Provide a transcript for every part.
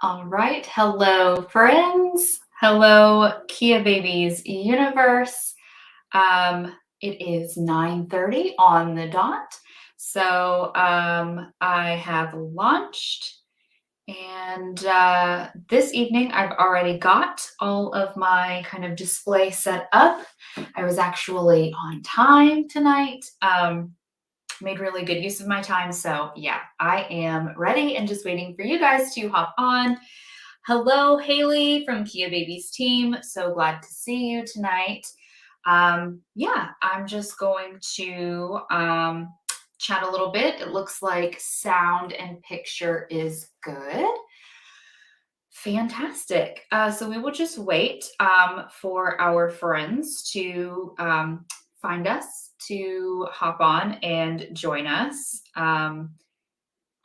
All right. Hello, friends. Hello, Kia Babies universe. It is 9:30 on the dot. I have launched, and this evening I've already got all of my kind of display set up. I was actually on time tonight. Made really good use of my time. So, yeah, I am ready and just waiting for you guys to hop on. Hello, Haley from Kia Babies team. So glad to see you tonight. Yeah, I'm just going to chat a little bit. It looks like sound and picture is good. Fantastic. So we will just wait for our friends to find us, to hop on and join us.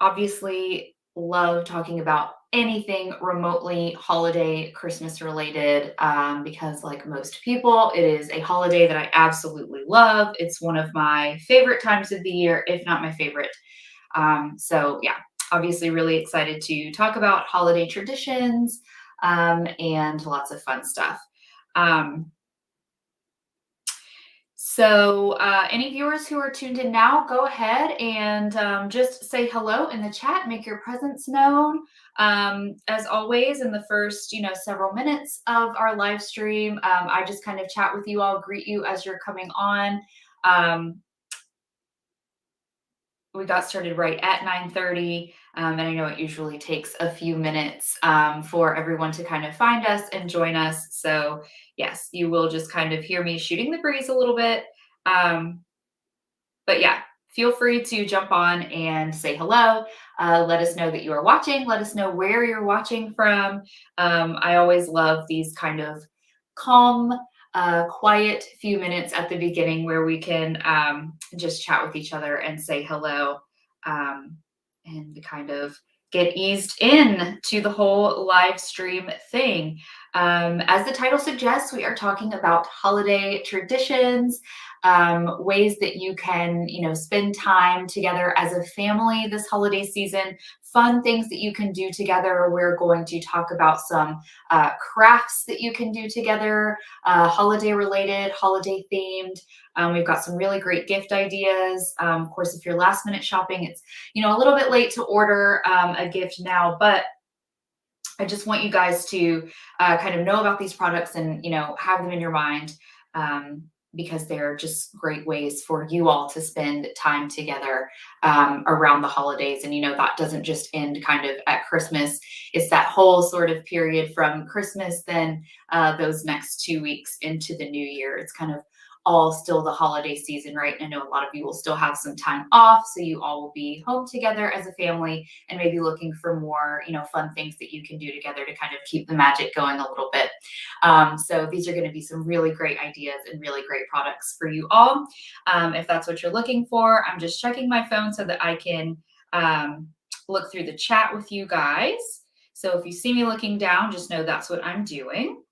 Obviously, love talking about anything remotely holiday Christmas related because, like most people, it is a holiday that I absolutely love. It's one of my favorite times of the year, if not my favorite. Yeah, obviously, really excited to talk about holiday traditions and lots of fun stuff. Um, any viewers who are tuned in now, go ahead and just say hello in the chat, make your presence known. As always, in the first, several minutes of our live stream, I just kind of chat with you all, greet you as you're coming on. We got started right at 9:30, and I know it usually takes a few minutes for everyone to kind of find us and join us. So yes, you will just kind of hear me shooting the breeze a little bit. Um, but yeah, feel free to jump on and say hello. Let us know that you are watching. Let us know where you're watching from. I always love these kind of calm, quiet few minutes at the beginning where we can just chat with each other and say hello um, and kind of get eased in to the whole live stream thing. As the title suggests, we are talking about holiday traditions, ways that you can, spend time together as a family this holiday season, fun things that you can do together. We're going to talk about some crafts that you can do together, holiday related, holiday themed. We've got some really great gift ideas. Of course, if you're last minute shopping, it's, a little bit late to order a gift now, but I just want you guys to kind of know about these products and, have them in your mind because they're just great ways for you all to spend time together around the holidays. And, that doesn't just end kind of at Christmas. It's that whole sort of period from Christmas, then those next 2 weeks into the new year. It's kind of all still the holiday season, right? And I know a lot of you will still have some time off, so you all will be home together as a family and maybe looking for more, fun things that you can do together to kind of keep the magic going a little bit. So these are going to be some really great ideas and really great products for you all. If that's what you're looking for, I'm just checking my phone so that I can look through the chat with you guys. So if you see me looking down, just know that's what I'm doing.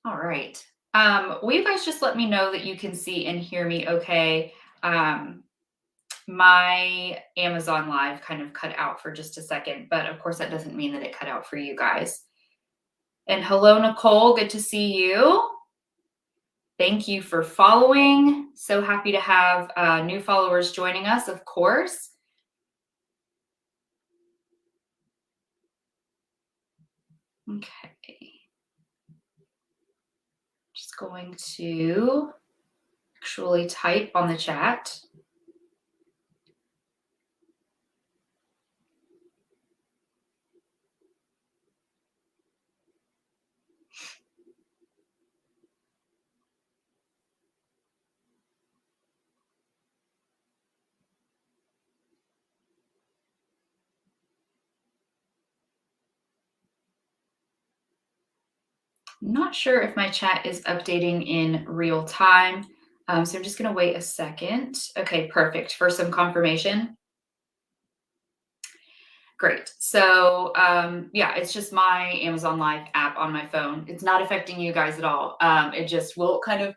All right. Will you guys just let me know that you can see and hear me okay? My Amazon Live kind of cut out for just a second, but of course that doesn't mean that it cut out for you guys. And hello, Nicole. Good to see you. Thank you for following. So happy to have new followers joining us, of course. Okay. Just going to actually type on the chat. I'm not sure if my chat is updating in real time. So I'm just going to wait a second. Okay, perfect. For some confirmation. Great. So yeah, it's just my Amazon Live app on my phone. It's not affecting you guys at all. It just will kind of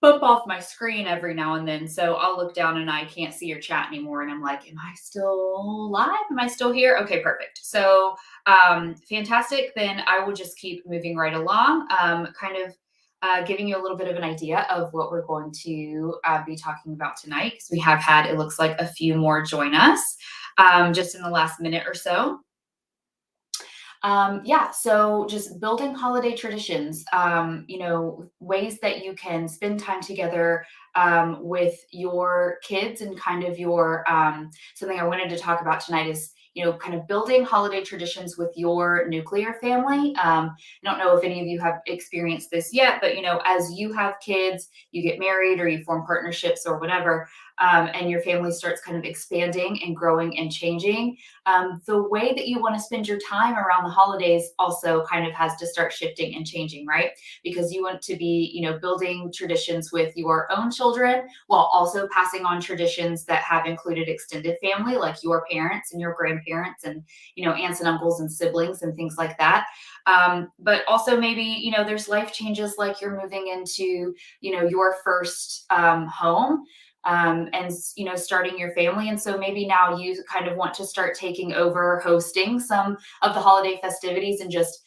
bump off my screen every now and then. So I'll look down and I can't see your chat anymore. And I'm like, am I still live? Am I still here? Okay, perfect. So fantastic. Then I will just keep moving right along, kind of giving you a little bit of an idea of what we're going to be talking about tonight. Because we have had, it looks like, a few more join us just in the last minute or so. Yeah, so just building holiday traditions, ways that you can spend time together with your kids and kind of your something I wanted to talk about tonight is, kind of building holiday traditions with your nuclear family. I don't know if any of you have experienced this yet, but as you have kids, you get married or you form partnerships or whatever, and your family starts kind of expanding and growing and changing, the way that you want to spend your time around the holidays also kind of has to start shifting and changing, right? Because you want to be, building traditions with your own children while also passing on traditions that have included extended family, like your parents and your grandparents and, aunts and uncles and siblings and things like that. But also maybe, there's life changes like you're moving into, your first home, and starting your family, and so maybe now you kind of want to start taking over hosting some of the holiday festivities and just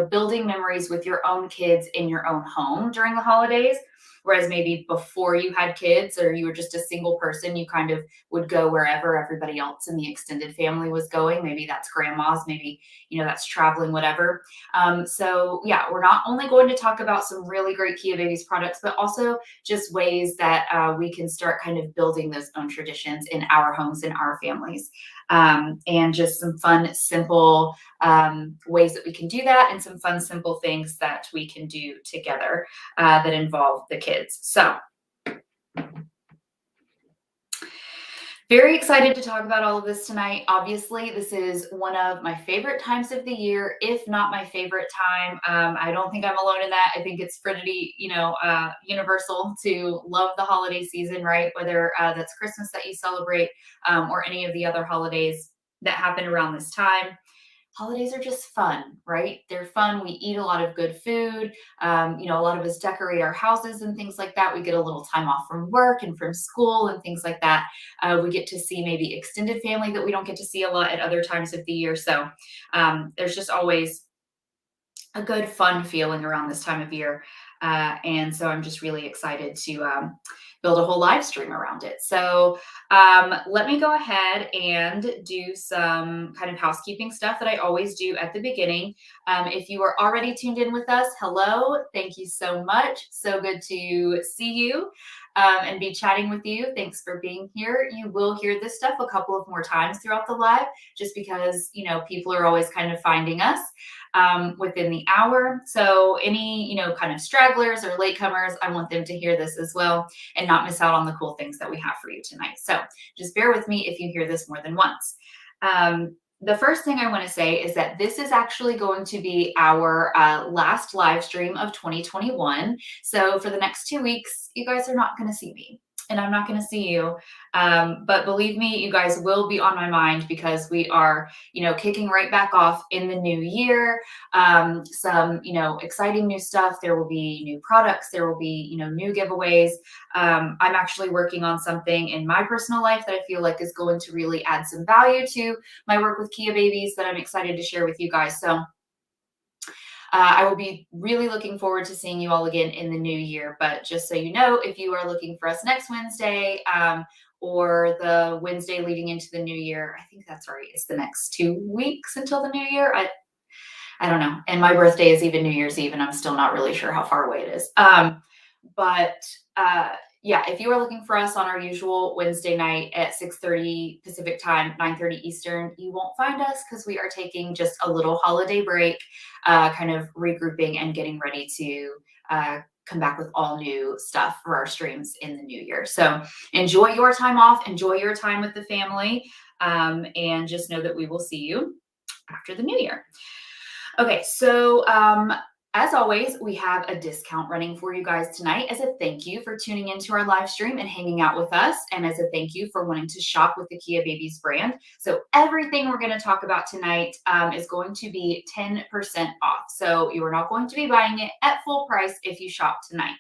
building memories with your own kids in your own home during the holidays. Whereas maybe before you had kids or you were just a single person, you kind of would go wherever everybody else in the extended family was going. Maybe that's grandma's, maybe that's traveling, whatever. So yeah, we're not only going to talk about some really great Kia Babies products, but also just ways that we can start kind of building those own traditions in our homes, in our families, and just some fun, simple ways that we can do that, and some fun, simple things that we can do together that involve the kids. So very excited to talk about all of this tonight. Obviously, this is one of my favorite times of the year, if not my favorite time. I don't think I'm alone in that. I think it's pretty, universal to love the holiday season, right? Whether that's Christmas that you celebrate, or any of the other holidays that happen around this time. Holidays are just fun, right? They're fun. We eat a lot of good food. A lot of us decorate our houses and things like that. We get a little time off from work and from school and things like that. We get to see maybe extended family that we don't get to see a lot at other times of the year. So there's just always a good, fun feeling around this time of year. And so I'm just really excited to build a whole live stream around it. So let me go ahead and do some kind of housekeeping stuff that I always do at the beginning. If you are already tuned in with us, hello. Thank you so much. So good to see you and be chatting with you. Thanks for being here. You will hear this stuff a couple of more times throughout the live, just because, people are always kind of finding us within the hour. So any, kind of stragglers or latecomers, I want them to hear this as well and not miss out on the cool things that we have for you tonight. So just bear with me if you hear this more than once. The first thing I want to say is that this is actually going to be our last live stream of 2021. So for the next 2 weeks, you guys are not going to see me. And I'm not going to see you. But believe me, you guys will be on my mind because we are, kicking right back off in the new year. Some, exciting new stuff. There will be new products. There will be, new giveaways. I'm actually working on something in my personal life that I feel like is going to really add some value to my work with Kia Babies that I'm excited to share with you guys. So I will be really looking forward to seeing you all again in the new year. But just so you know, if you are looking for us next Wednesday or the Wednesday leading into the new year, I think that's right. It's the next 2 weeks until the new year. I don't know. And my birthday is even New Year's Eve, and I'm still not really sure how far away it is. Yeah, if you are looking for us on our usual Wednesday night at 6:30 Pacific time, 9:30 Eastern, you won't find us because we are taking just a little holiday break, kind of regrouping and getting ready to come back with all new stuff for our streams in the new year. So enjoy your time off, enjoy your time with the family, and just know that we will see you after the new year. Okay, so as always, we have a discount running for you guys tonight as a thank you for tuning into our live stream and hanging out with us, and as a thank you for wanting to shop with the Kia Babies brand. So everything we're going to talk about tonight is going to be 10% off. So you are not going to be buying it at full price if you shop tonight.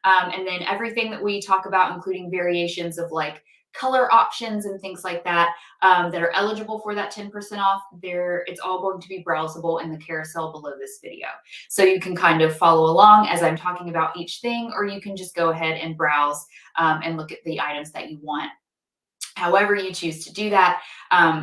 And then everything that we talk about, including variations of like color options and things like that, that are eligible for that 10% off, it's all going to be browsable in the carousel below this video. So you can kind of follow along as I'm talking about each thing, or you can just go ahead and browse and look at the items that you want. However you choose to do that,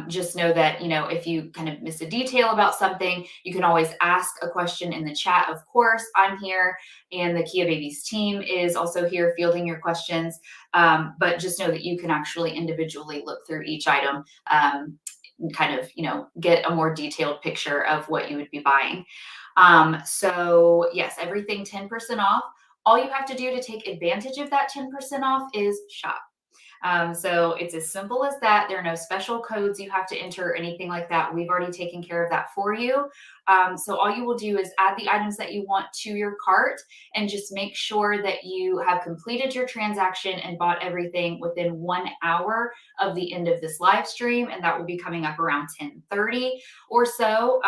just know that, if you kind of miss a detail about something, you can always ask a question in the chat. Of course, I'm here and the Kia Babies team is also here fielding your questions. But just know that you can actually individually look through each item, and kind of, get a more detailed picture of what you would be buying. So yes, everything 10% off. All you have to do to take advantage of that 10% off is shop. So it's as simple as that. There are no special codes you have to enter or anything like that. We've already taken care of that for you. So all you will do is add the items that you want to your cart and just make sure that you have completed your transaction and bought everything within 1 hour of the end of this live stream. And that will be coming up around 10:30 or so.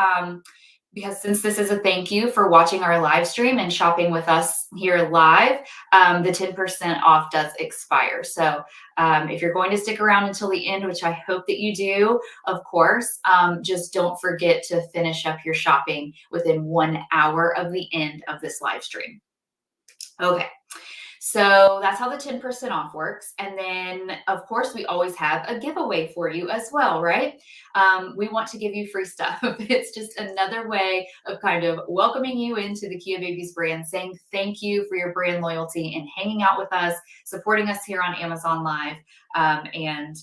Because since this is a thank you for watching our live stream and shopping with us here live, the 10% off does expire. So if you're going to stick around until the end, which I hope that you do, of course, just don't forget to finish up your shopping within 1 hour of the end of this live stream. Okay. So that's how the 10% off works. And then, of course, we always have a giveaway for you as well, right? We want to give you free stuff. It's just another way of kind of welcoming you into the Kia Babies brand, saying thank you for your brand loyalty and hanging out with us, supporting us here on Amazon Live, and,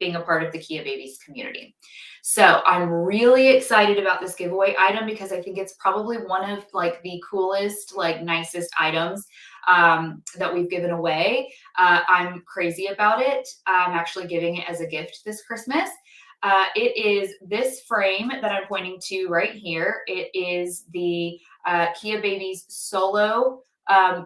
being a part of the Kia Babies community. So I'm really excited about this giveaway item because I think it's probably one of like the coolest, like nicest items that we've given away. I'm crazy about it. I'm actually giving it as a gift this Christmas. It is this frame that I'm pointing to right here. It is the Kia Babies Solo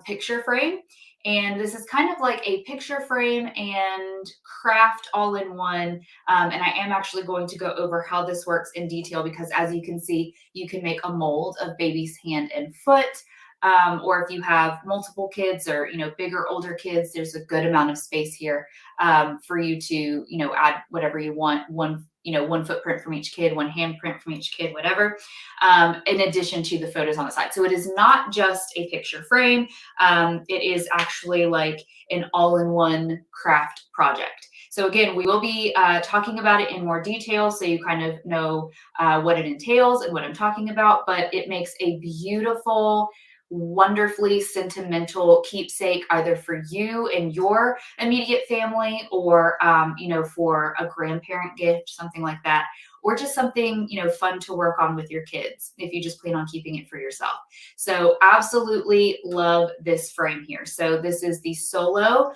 picture frame. And this is kind of like a picture frame and craft all in one. And I am actually going to go over how this works in detail because as you can see, you can make a mold of baby's hand and foot. Or if you have multiple kids or, bigger, older kids, there's a good amount of space here for you to, add whatever you want. One footprint from each kid, one handprint from each kid, whatever, in addition to the photos on the side. So it is not just a picture frame. It is actually like an all-in-one craft project. So again, we will be talking about it in more detail so you kind of know what it entails and what I'm talking about, but it makes a beautiful, wonderfully sentimental keepsake either for you and your immediate family or for a grandparent gift, something like that, or just something fun to work on with your kids if you just plan on keeping it for yourself. So absolutely love this frame here. So this is the Solo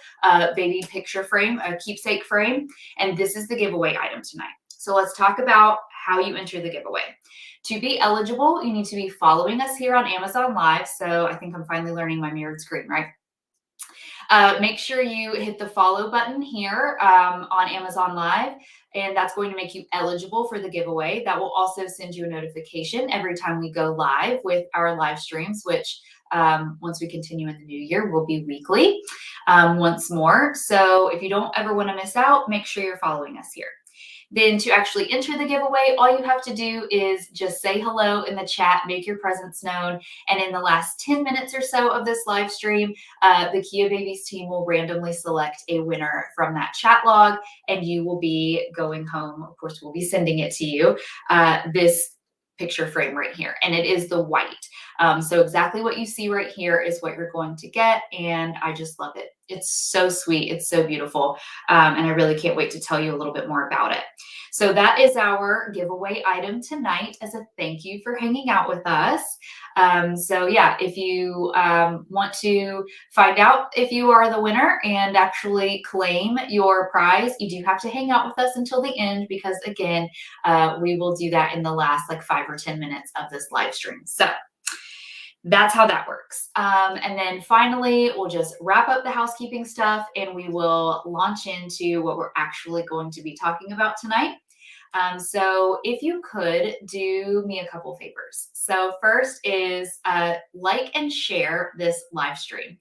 baby picture frame, a keepsake frame, and this is the giveaway item tonight. So let's talk about how you enter the giveaway. To be eligible, you need to be following us here on Amazon Live. So I think I'm finally learning my mirrored screen, right? Make sure you hit the follow button here on Amazon Live, and that's going to make you eligible for the giveaway. That will also send you a notification every time we go live with our live streams, which once we continue in the new year, will be weekly once more. So if you don't ever want to miss out, make sure you're following us here. Then to actually enter the giveaway, all you have to do is just say hello in the chat, make your presence known. And in the last 10 minutes or so of this live stream, the Kia Babies team will randomly select a winner from that chat log, and you will be going home. Of course, we'll be sending it to you, this picture frame right here, and it is the white. So exactly what you see right here is what you're going to get, and I just love it. It's so sweet. It's so beautiful, and I really can't wait to tell you a little bit more about it. So that is our giveaway item tonight as a thank you for hanging out with us. So yeah, if you want to find out if you are the winner and actually claim your prize, you do have to hang out with us until the end because again, we will do that in the last like 5 or 10 minutes of this live stream. So that's how that works. And then finally, we'll just wrap up the housekeeping stuff and we will launch into what we're actually going to be talking about tonight. So if you could do me a couple favors. So first is like and share this live stream.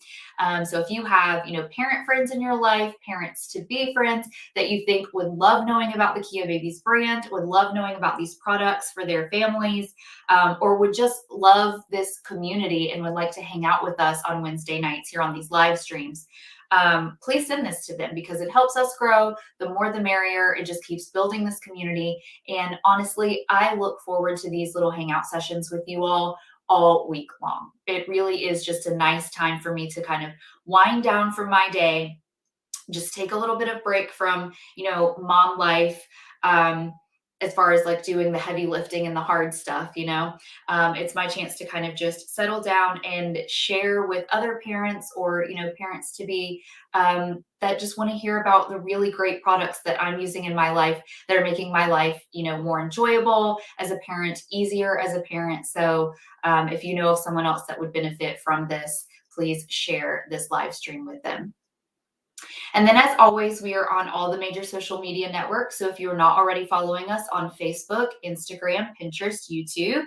So if you have, parent friends in your life, parents to be friends that you think would love knowing about the Kia Babies brand, would love knowing about these products for their families, or would just love this community and would like to hang out with us on Wednesday nights here on these live streams, please send this to them because it helps us grow. The more the merrier. It just keeps building this community. And honestly, I look forward to these little hangout sessions with you all week long. It really is just a nice time for me to kind of wind down from my day, just take a little bit of break from, mom life. As far as like doing the heavy lifting and the hard stuff, it's my chance to kind of just settle down and share with other parents or, parents to be, that just want to hear about the really great products that I'm using in my life that are making my life, more enjoyable as a parent, easier as a parent. So if you know of someone else that would benefit from this, please share this live stream with them. And then, as always, we are on all the major social media networks. So if you're not already following us on Facebook, Instagram, Pinterest, YouTube,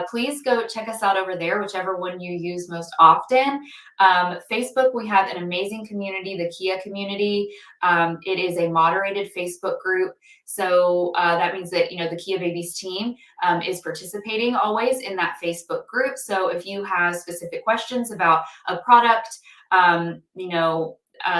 please go check us out over there, whichever one you use most often. Facebook, we have an amazing community, the Kia community. It is a moderated Facebook group. So that means that, the Kia Babies team is participating always in that Facebook group. So if you have specific questions about a product,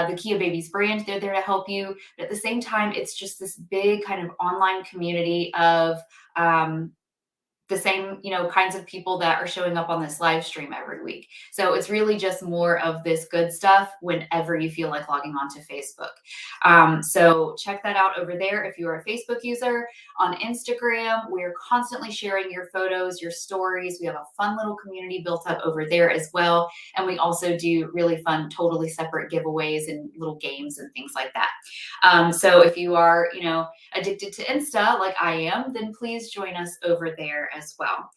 the Kia Babies brand, they're there to help you. But at the same time, it's just this big kind of online community of the same, kinds of people that are showing up on this live stream every week. So it's really just more of this good stuff whenever you feel like logging on to Facebook. So check that out over there if you're a Facebook user. On Instagram, we're constantly sharing your photos, your stories. We have a fun little community built up over there as well. And we also do really fun, totally separate giveaways and little games and things like that. So if you are, addicted to Insta like I am, then please join us over there as well.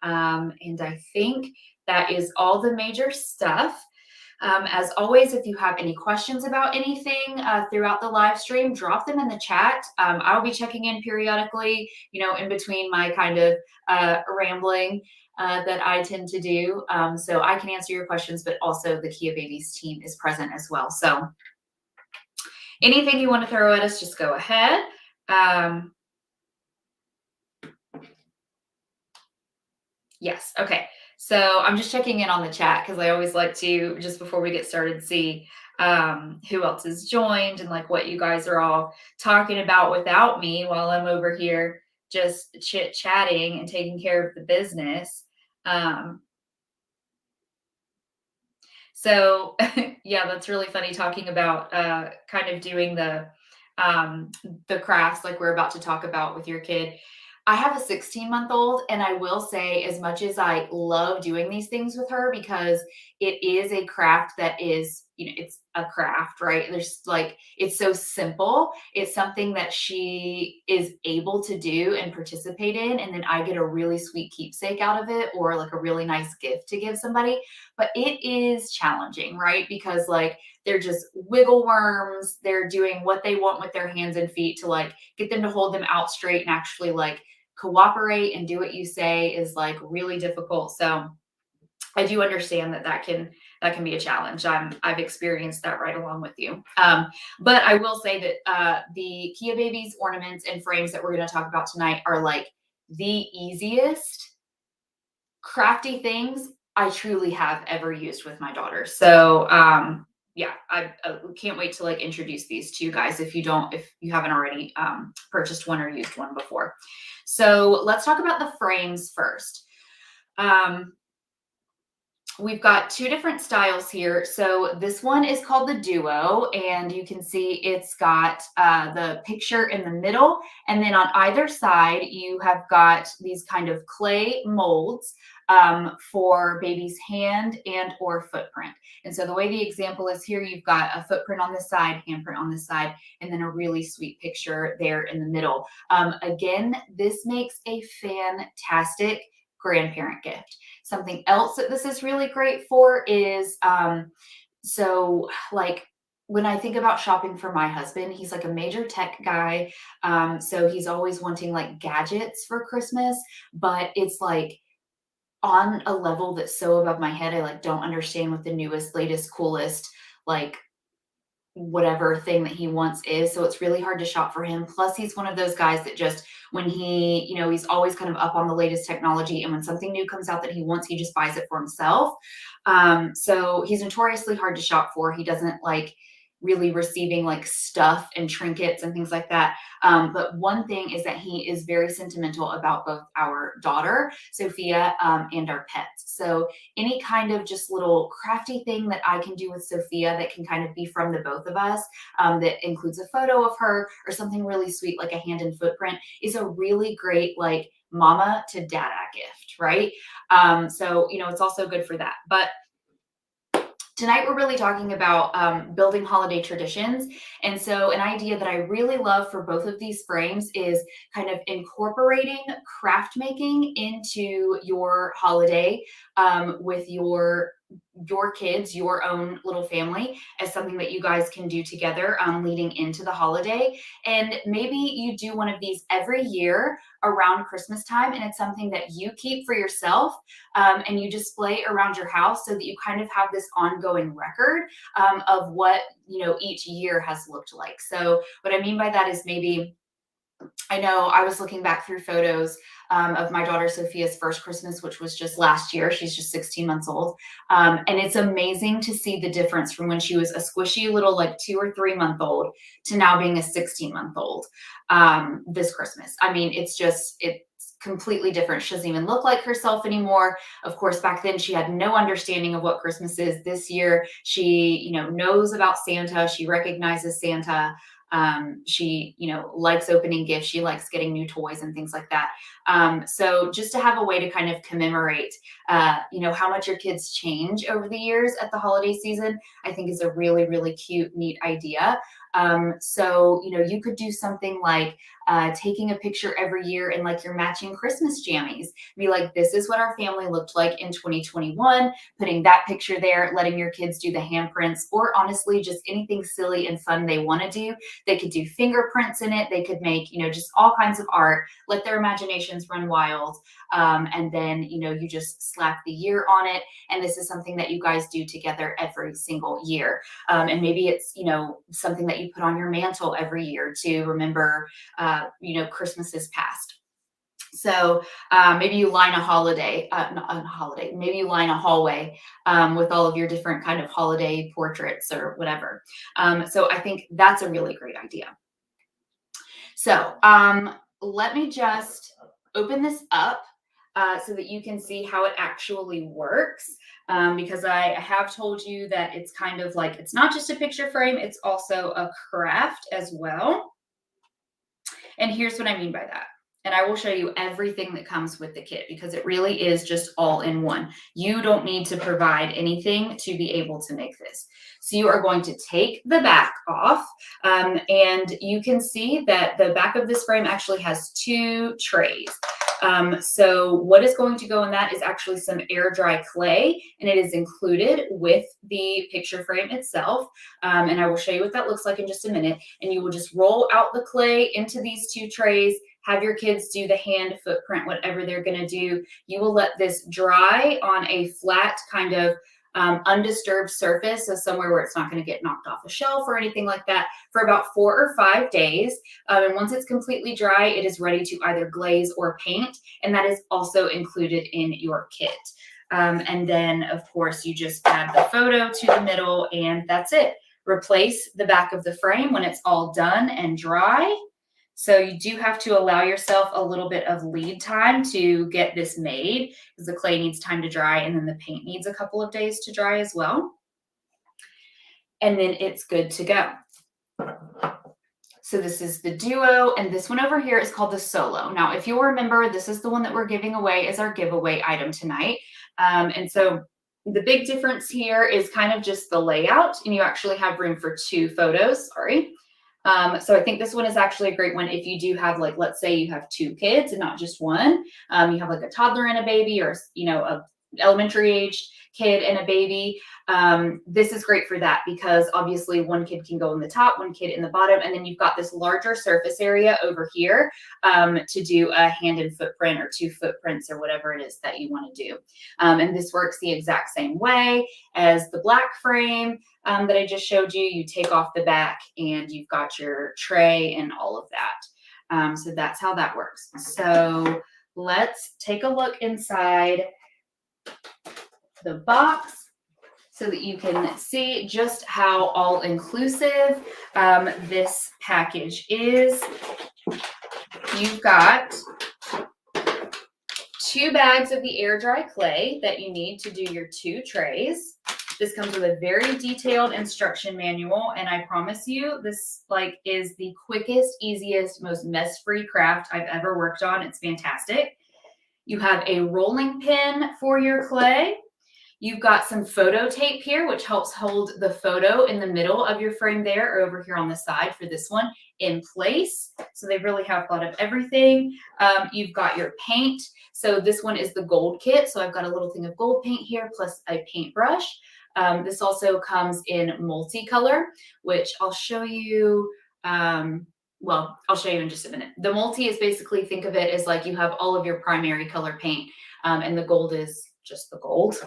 And I think that is all the major stuff. As always, if you have any questions about anything throughout the live stream, drop them in the chat. I'll be checking in periodically, in between my kind of rambling that I tend to do. So I can answer your questions, but also the Kia Babies team is present as well. So anything you want to throw at us, just go ahead. Yes. Okay. So I'm just checking in on the chat because I always like to, just before we get started, see who else has joined and like what you guys are all talking about without me while I'm over here just chit chatting and taking care of the business. So yeah, that's really funny talking about kind of doing the crafts like we're about to talk about with your kid. I have a 16-month-old, and I will say, as much as I love doing these things with her, because it is a craft that is, it's a craft, right? There's like, it's so simple. It's something that she is able to do and participate in. And then I get a really sweet keepsake out of it, or like a really nice gift to give somebody. But it is challenging, right? Because like, they're just wiggle worms. They're doing what they want with their hands and feet to like get them to hold them out straight and actually like cooperate and do what you say is like really difficult. So I do understand that can be a challenge. I've experienced that right along with you. But I will say that the Kia Babies ornaments and frames that we're going to talk about tonight are like the easiest crafty things I truly have ever used with my daughter. So yeah, I can't wait to like introduce these to you guys if you haven't already purchased one or used one before. So let's talk about the frames first. We've got two different styles here. So this one is called the Duo, and you can see it's got the picture in the middle, and then on either side you have got these kind of clay molds for baby's hand and or footprint. And so the way the example is here, you've got a footprint on this side, handprint on this side, and then a really sweet picture there in the middle. Again, this makes a fantastic grandparent gift. Something else that this is really great for is so like when I think about shopping for my husband, he's like a major tech guy. So he's always wanting like gadgets for Christmas, but it's like on a level that's so above my head. I like don't understand what the newest, latest, coolest, like whatever thing that he wants is. So it's really hard to shop for him. Plus, he's one of those guys that just when he, he's always kind of up on the latest technology. And when something new comes out that he wants, he just buys it for himself. So he's notoriously hard to shop for. He doesn't like really receiving like stuff and trinkets and things like that. But one thing is that he is very sentimental about both our daughter, Sophia, and our pets. So any kind of just little crafty thing that I can do with Sophia that can kind of be from the both of us, that includes a photo of her or something really sweet like a hand and footprint is a really great like mama to dada gift, right? So, it's also good for that. But tonight, we're really talking about building holiday traditions. And so, an idea that I really love for both of these frames is kind of incorporating craft making into your holiday with your kids, your own little family, as something that you guys can do together leading into the holiday. And maybe you do one of these every year around Christmas time, and it's something that you keep for yourself and you display around your house so that you kind of have this ongoing record of what each year has looked like. So what I mean by that is maybe I know I was looking back through photos of my daughter Sophia's first Christmas, which was just last year. She's just 16 months old. And it's amazing to see the difference from when she was a squishy little, like 2 or 3 month old to now being a 16-month old this Christmas. I mean, it's completely different. She doesn't even look like herself anymore. Of course, back then she had no understanding of what Christmas is. This year, she, knows about Santa. She recognizes Santa. She, likes opening gifts. She likes getting new toys and things like that. So just to have a way to kind of commemorate, how much your kids change over the years at the holiday season, I think is a really, really cute, neat idea. So, you could do something like taking a picture every year in like your matching Christmas jammies. Be like, this is what our family looked like in 2021, putting that picture there, letting your kids do the handprints, or honestly, just anything silly and fun they want to do. They could do fingerprints in it. They could make, just all kinds of art, let their imaginations run wild. And then, you just slap the year on it. And this is something that you guys do together every single year. And maybe it's, something that you put on your mantle every year to remember, Christmases past. So maybe you line a holiday, maybe you line a hallway with all of your different kind of holiday portraits or whatever. So I think that's a really great idea. So let me just open this up so that you can see how it actually works. Because I have told you that it's kind of like, it's not just a picture frame, it's also a craft as well. And here's what I mean by that. And I will show you everything that comes with the kit because it really is just all in one. You don't need to provide anything to be able to make this. So you are going to take the back off and you can see that the back of this frame actually has 2 trays. So what is going to go in that is actually some air dry clay, and it is included with the picture frame itself. And I will show you what that looks like in just a minute. And you will just roll out the clay into these 2 trays, have your kids do the hand, footprint, whatever they're going to do. You will let this dry on a flat kind of undisturbed surface, so somewhere where it's not going to get knocked off a shelf or anything like that, for about 4 or 5 days. And once it's completely dry, it is ready to either glaze or paint, and that is also included in your kit. And then, of course, you just add the photo to the middle, and that's it. Replace the back of the frame when it's all done and dry. So you do have to allow yourself a little bit of lead time to get this made because the clay needs time to dry and then the paint needs a couple of days to dry as well. And then it's good to go. So this is the duo, and this one over here is called the solo. Now, if you'll remember, this is the one that we're giving away as our giveaway item tonight. And so the big difference here is kind of just the layout, and you actually have room for 2 photos, sorry. So I think this one is actually a great one if you do have, like, let's say you have 2 kids and not just one. You have like a toddler and a baby, or, a elementary aged kid and a baby, this is great for that because obviously one kid can go in the top, one kid in the bottom, and then you've got this larger surface area over here to do a hand and footprint or 2 footprints or whatever it is that you want to do. And this works the exact same way as the black frame that I just showed you. You take off the back and you've got your tray and all of that. So that's how that works. So let's take a look inside the box so that you can see just how all inclusive this package is. You've got 2 bags of the air dry clay that you need to do your 2 trays. This comes with a very detailed instruction manual, and I promise you this is the quickest, easiest, most mess-free craft I've ever worked on. It's fantastic. You have a rolling pin for your clay. You've got some photo tape here, which helps hold the photo in the middle of your frame there, or over here on the side for this one, in place. So they really have thought of everything. You've got your paint. So this one is the gold kit. So I've got a little thing of gold paint here, plus a paintbrush. This also comes in multicolor, which I'll show you. Well, I'll show you in just a minute. The multi is basically, think of it as like you have all of your primary color paint, and the gold is just the gold.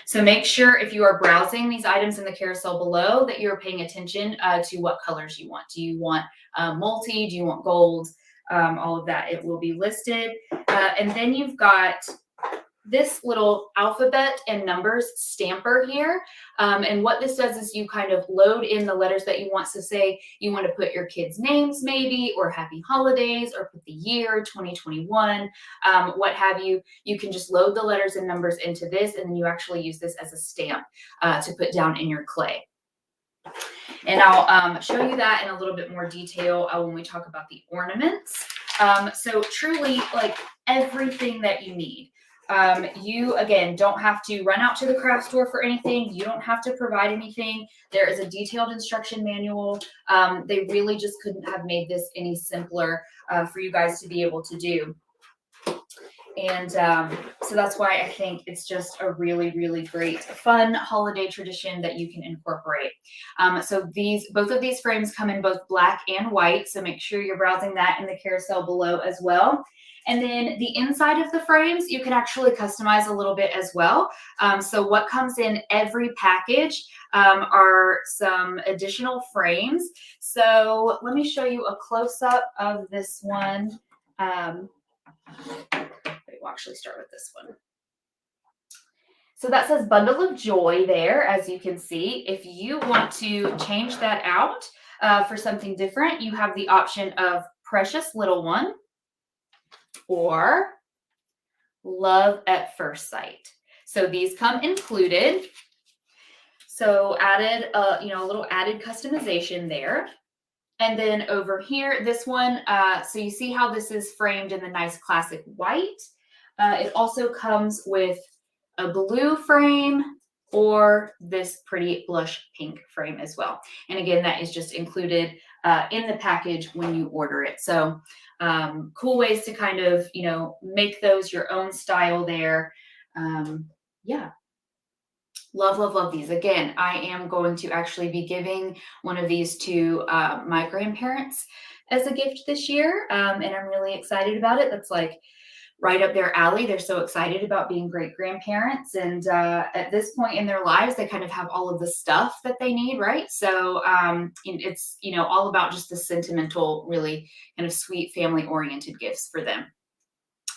So make sure if you are browsing these items in the carousel below that you're paying attention to what colors you want. Do you want multi? Do you want gold? All of that, it will be listed. And then you've got this little alphabet and numbers stamper here. And what this does is you kind of load in the letters that you want. So say you want to put your kids' names maybe, or happy holidays, or put the year 2021, what have you. You can just load the letters and numbers into this, and then you actually use this as a stamp to put down in your clay. And I'll show you that in a little bit more detail when we talk about the ornaments. So truly, like everything that you need. You, again, don't have to run out to the craft store for anything. You don't have to provide anything. There is a detailed instruction manual. They really just couldn't have made this any simpler for you guys to be able to do. And so that's why I think it's just a really, really great, fun holiday tradition that you can incorporate. So both of these frames come in both black and white. So make sure you're browsing that in the carousel below as well. And then the inside of the frames, you can actually customize a little bit as well. So what comes in every package are some additional frames. So let me show you a close-up of this one. We'll actually start with this one. So that says Bundle of Joy there, as you can see. If you want to change that out for something different, you have the option of Precious Little One or Love at First Sight. So these come included. So added, a little added customization there. And then over here, this one, so you see how this is framed in the nice classic white. It also comes with a blue frame or this pretty blush pink frame as well. And again, that is just included in the package when you order it. So cool ways to kind of, make those your own style there. Yeah. Love, love, love these. Again, I am going to actually be giving one of these to my grandparents as a gift this year. And I'm really excited about it. That's like right up their alley. They're so excited about being great grandparents. And at this point in their lives, they kind of have all of the stuff that they need, right? So it's, all about just the sentimental, really kind of sweet family oriented gifts for them.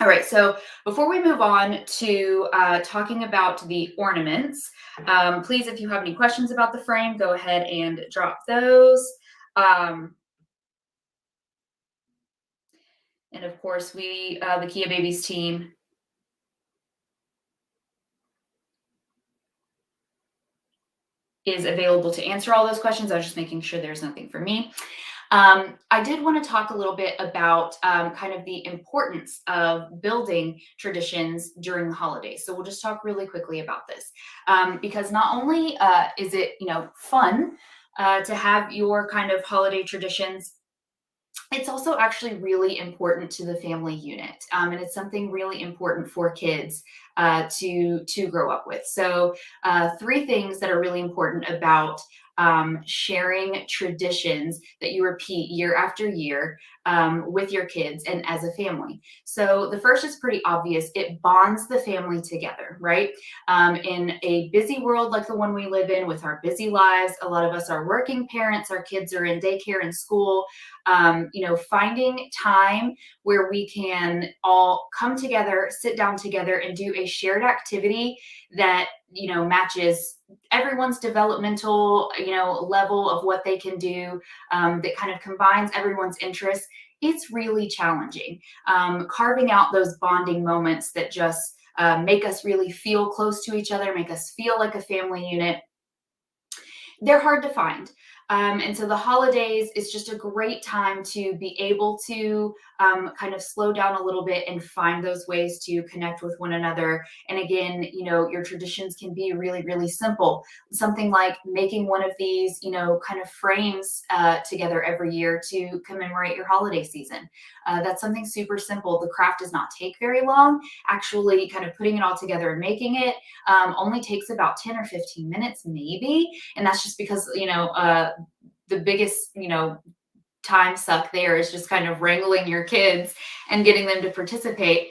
All right, so before we move on to talking about the ornaments, please, if you have any questions about the frame, go ahead and drop those. And of course, the Kia Babies team is available to answer all those questions. I was just making sure there's nothing for me. I did want to talk a little bit about kind of the importance of building traditions during the holidays. So we'll just talk really quickly about this because not only is it, fun to have your kind of holiday traditions It's also actually really important to the family unit, and it's something really important for kids to grow up with. So, three things that are really important about sharing traditions that you repeat year after year with your kids and as a family. So, the first is pretty obvious. It bonds the family together, right? In a busy world like the one we live in, with our busy lives, a lot of us are working parents. Our kids are in daycare and school. Finding time where we can all come together, sit down together, and do a shared activity that, matches everyone's developmental, level of what they can do, that kind of combines everyone's interests. It's really challenging. Carving out those bonding moments that just make us really feel close to each other, make us feel like a family unit, they're hard to find. And so the holidays is just a great time to be able to kind of slow down a little bit and find those ways to connect with one another. And again, your traditions can be really, really simple. Something like making one of these, kind of frames together every year to commemorate your holiday season. That's something super simple. The craft does not take very long. Actually, kind of putting it all together and making it only takes about 10 or 15 minutes, maybe. And that's just because, the biggest, time suck there is just kind of wrangling your kids and getting them to participate.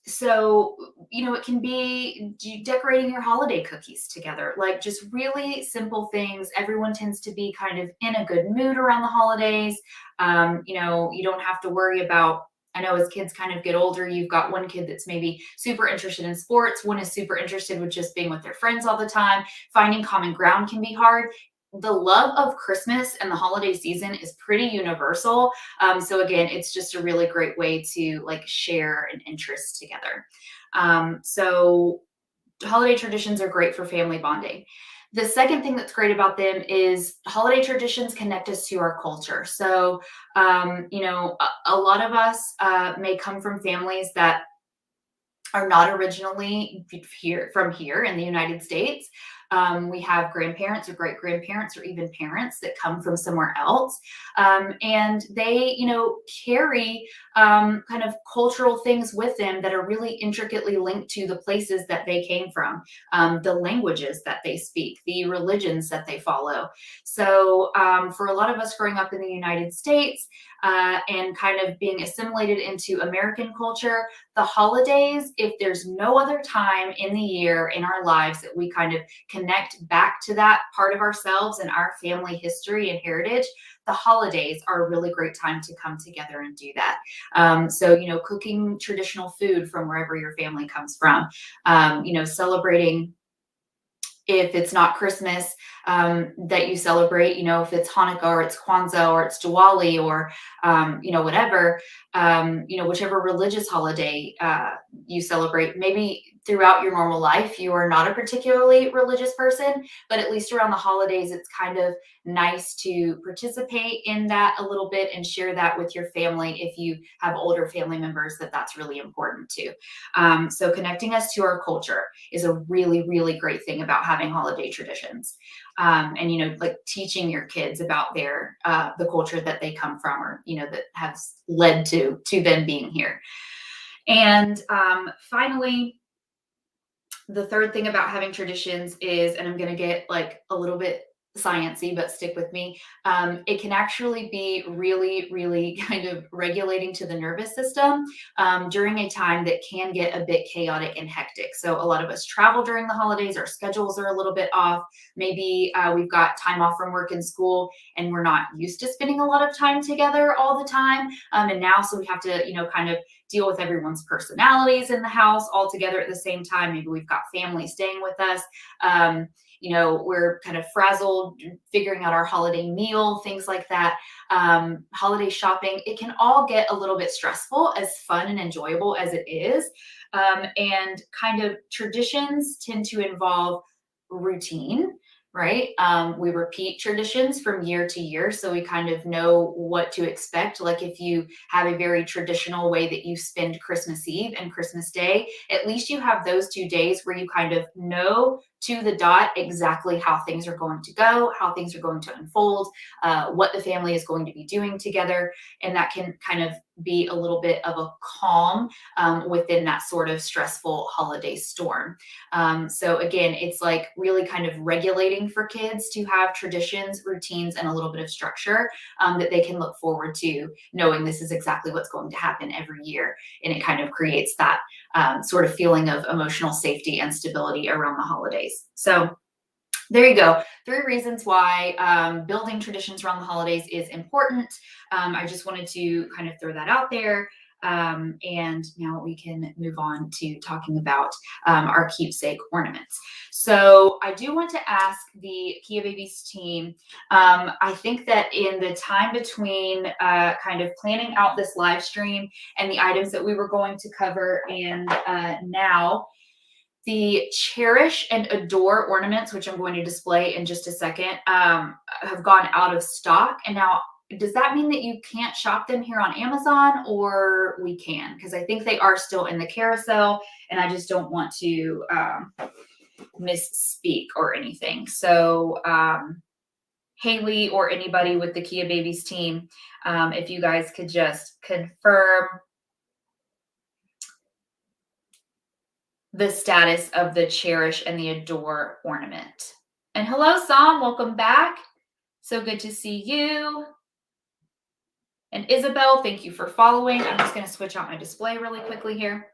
So, it can be decorating your holiday cookies together, like just really simple things. Everyone tends to be kind of in a good mood around the holidays. You don't have to worry about, I know as kids kind of get older, you've got one kid that's maybe super interested in sports, one is super interested with just being with their friends all the time. Finding common ground can be hard. The love of Christmas and the holiday season is pretty universal. So again, it's just a really great way to like share an interest together. So holiday traditions are great for family bonding. The second thing that's great about them is holiday traditions connect us to our culture. So, a lot of us may come from families that are not originally here in the United States. We have grandparents or great grandparents or even parents that come from somewhere else. And they, carry kind of cultural things with them that are really intricately linked to the places that they came from, the languages that they speak, the religions that they follow. So for a lot of us growing up in the United States and kind of being assimilated into American culture, the holidays, if there's no other time in the year in our lives that we kind of connect back to that part of ourselves and our family history and heritage, the holidays are a really great time to come together and do that. So, cooking traditional food from wherever your family comes from, celebrating, if it's not Christmas, that you celebrate, if it's Hanukkah or it's Kwanzaa or it's Diwali or, whatever, whichever religious holiday you celebrate. Maybe throughout your normal life, you are not a particularly religious person, but at least around the holidays, it's kind of nice to participate in that a little bit and share that with your family if you have older family members that's really important too. So connecting us to our culture is a really, really great thing about having holiday traditions. And like teaching your kids about their the culture that they come from, or that has led to them being here. And finally, the third thing about having traditions is, and I'm going to get like a little bit sciencey, but stick with me. It can actually be really, really kind of regulating to the nervous system during a time that can get a bit chaotic and hectic. So a lot of us travel during the holidays. Our schedules are a little bit off. Maybe we've got time off from work and school, and we're not used to spending a lot of time together all the time. And now, so we have to, kind of deal with everyone's personalities in the house all together at the same time. Maybe we've got family staying with us. We're kind of frazzled figuring out our holiday meal, things like that. Holiday shopping, it can all get a little bit stressful, as fun and enjoyable as it is. And kind of traditions tend to involve routine. right? We repeat traditions from year to year, so we kind of know what to expect. Like if you have a very traditional way that you spend Christmas Eve and Christmas Day, at least you have those 2 days where you kind of know to the dot exactly how things are going to go, how things are going to unfold, what the family is going to be doing together. And that can kind of be a little bit of a calm within that sort of stressful holiday storm. So again, it's like really kind of regulating for kids to have traditions, routines, and a little bit of structure that they can look forward to, knowing this is exactly what's going to happen every year. And it kind of creates that sort of feeling of emotional safety and stability around the holidays. So there you go. 3 reasons why building traditions around the holidays is important. I just wanted to kind of throw that out there. And now we can move on to talking about our keepsake ornaments. So I do want to ask the Kia Babies team. I think that in the time between kind of planning out this live stream and the items that we were going to cover and now, the Cherish and Adore ornaments, which I'm going to display in just a second, have gone out of stock. And now, does that mean that you can't shop them here on Amazon, or we can? Because I think they are still in the carousel, and I just don't want to misspeak or anything. So, Haley or anybody with the Kia Babies team, if you guys could just confirm the status of the Cherish and the Adore ornament. And hello, Sam, welcome back. So good to see you. And Isabel, thank you for following. I'm just going to switch out my display really quickly here.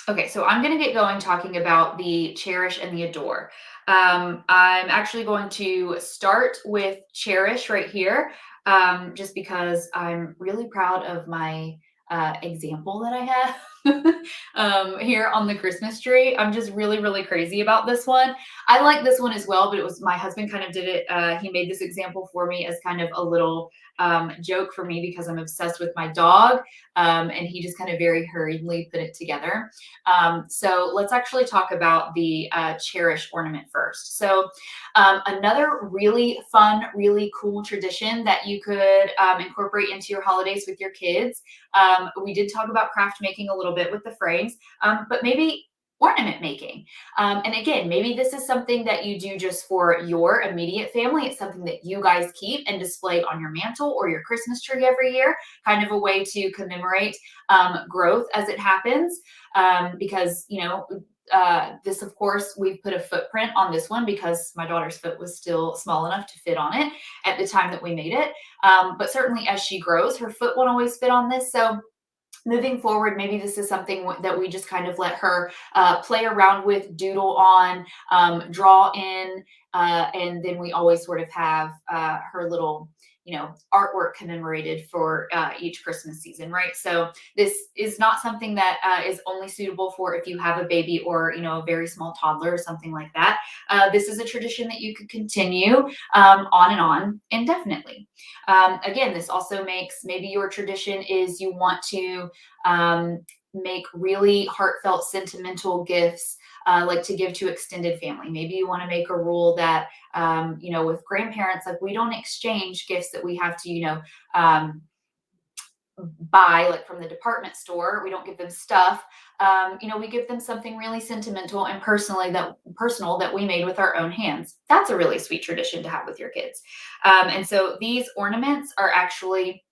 Okay, so I'm going to get going talking about the Cherish and the Adore. I'm actually going to start with Cherish right here, just because I'm really proud of my example that I have here on the Christmas tree. I'm just really, really crazy about this one. I like this one as well, but it was my husband kind of did it. He made this example for me as kind of a little joke for me because I'm obsessed with my dog. And he just kind of very hurriedly put it together. So let's actually talk about the Cherish ornament first. So another really fun, really cool tradition that you could incorporate into your holidays with your kids. We did talk about craft making a little bit with the frames, but maybe ornament making. And again, maybe this is something that you do just for your immediate family. It's something that you guys keep and display on your mantle or your Christmas tree every year, kind of a way to commemorate growth as it happens. Because, you know, this, of course, we've put a footprint on this one because my daughter's foot was still small enough to fit on it at the time that we made it. But certainly as she grows, her foot won't always fit on this. So moving forward, maybe this is something that we just kind of let her play around with, doodle on, draw in, and then we always sort of have her little, you know, artwork commemorated for each Christmas season, right? So this is not something that is only suitable for if you have a baby or, you know, a very small toddler or something like that. This is a tradition that you could continue on and on indefinitely. Again, this also makes, maybe your tradition is you want to make really heartfelt, sentimental gifts, like to give to extended family. Maybe you want to make a rule that, you know, with grandparents, like we don't exchange gifts that we have to, you know, buy like from the department store. We don't give them stuff. You know, we give them something really sentimental and personal that we made with our own hands. That's a really sweet tradition to have with your kids. And so these ornaments are actually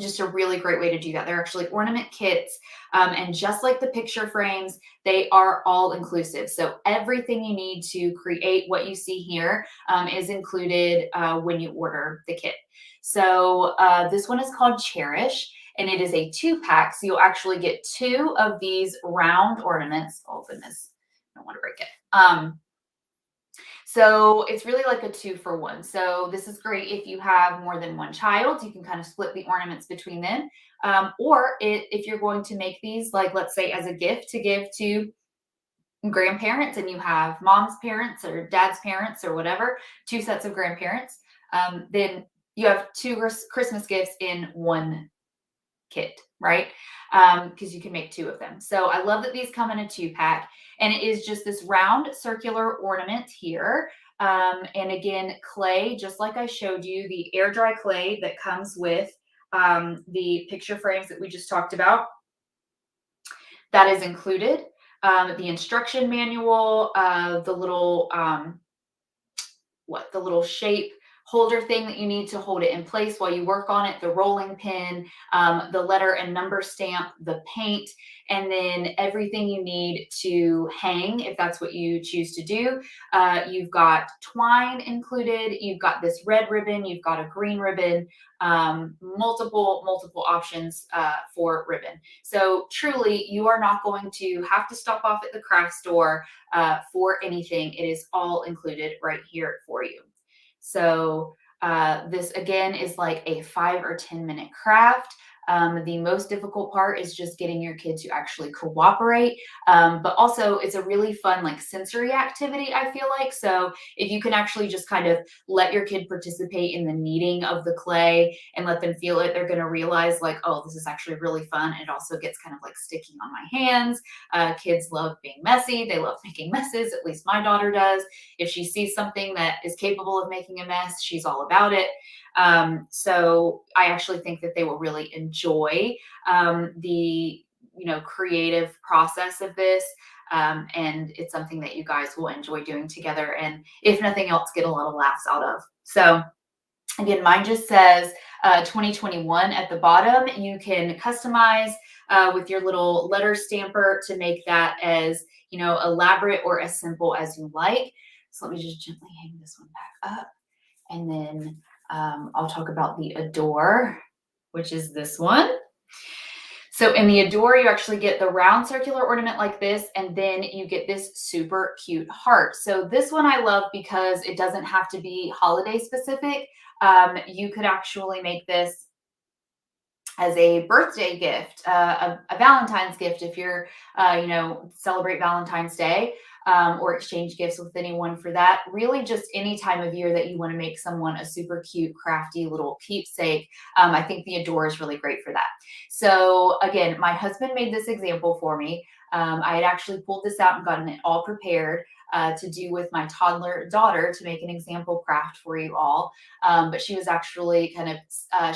just a really great way to do that. They're actually ornament kits. And just like the picture frames, they are all inclusive. So everything you need to create what you see here is included when you order the kit. So this one is called Cherish, and it is a 2-pack. So you'll actually get 2 of these round ornaments. Oh goodness, I don't want to break it. So it's really like a 2-for-1. So this is great if you have more than one child. You can kind of split the ornaments between them. Or if you're going to make these, like let's say as a gift to give to grandparents and you have mom's parents or dad's parents or whatever, two sets of grandparents, then you have two Christmas gifts in one kit, right? Because you can make two of them. So I love that these come in a 2-pack, and it is just this round circular ornament here. And again, clay, just like I showed you, the air dry clay that comes with the picture frames that we just talked about, that is included. The instruction manual, the little the little shape holder thing that you need to hold it in place while you work on it, the rolling pin, the letter and number stamp, the paint, and then everything you need to hang if that's what you choose to do. You've got twine included, you've got this red ribbon, you've got a green ribbon, multiple options for ribbon. So truly, you are not going to have to stop off at the craft store for anything. It is all included right here for you. So this again is like a 5 or 10 minute craft. The most difficult part is just getting your kid to actually cooperate. But also it's a really fun like sensory activity, I feel like. So if you can actually just kind of let your kid participate in the kneading of the clay and let them feel it, they're going to realize like, oh, this is actually really fun. It also gets kind of like sticking on my hands. Kids love being messy. They love making messes. At least my daughter does. If she sees something that is capable of making a mess, she's all about it. So I actually think that they will really enjoy the creative process of this. And it's something that you guys will enjoy doing together. And if nothing else, get a lot of laughs out of. So again, mine just says 2021 at the bottom. You can customize with your little letter stamper to make that as, elaborate or as simple as you like. So let me just gently hang this one back up. And then I'll talk about the Adore, which is this one. So in the Adore, you actually get the round circular ornament like this, and then you get this super cute heart. So this one I love because it doesn't have to be holiday specific. You could actually make this as a birthday gift, a Valentine's gift if you're, celebrate Valentine's Day, or exchange gifts with anyone for that. Really, just any time of year that you want to make someone a super cute, crafty little keepsake. I think the Adore is really great for that. So again, my husband made this example for me. I had actually pulled this out and gotten it all prepared to do with my toddler daughter to make an example craft for you all. But she was actually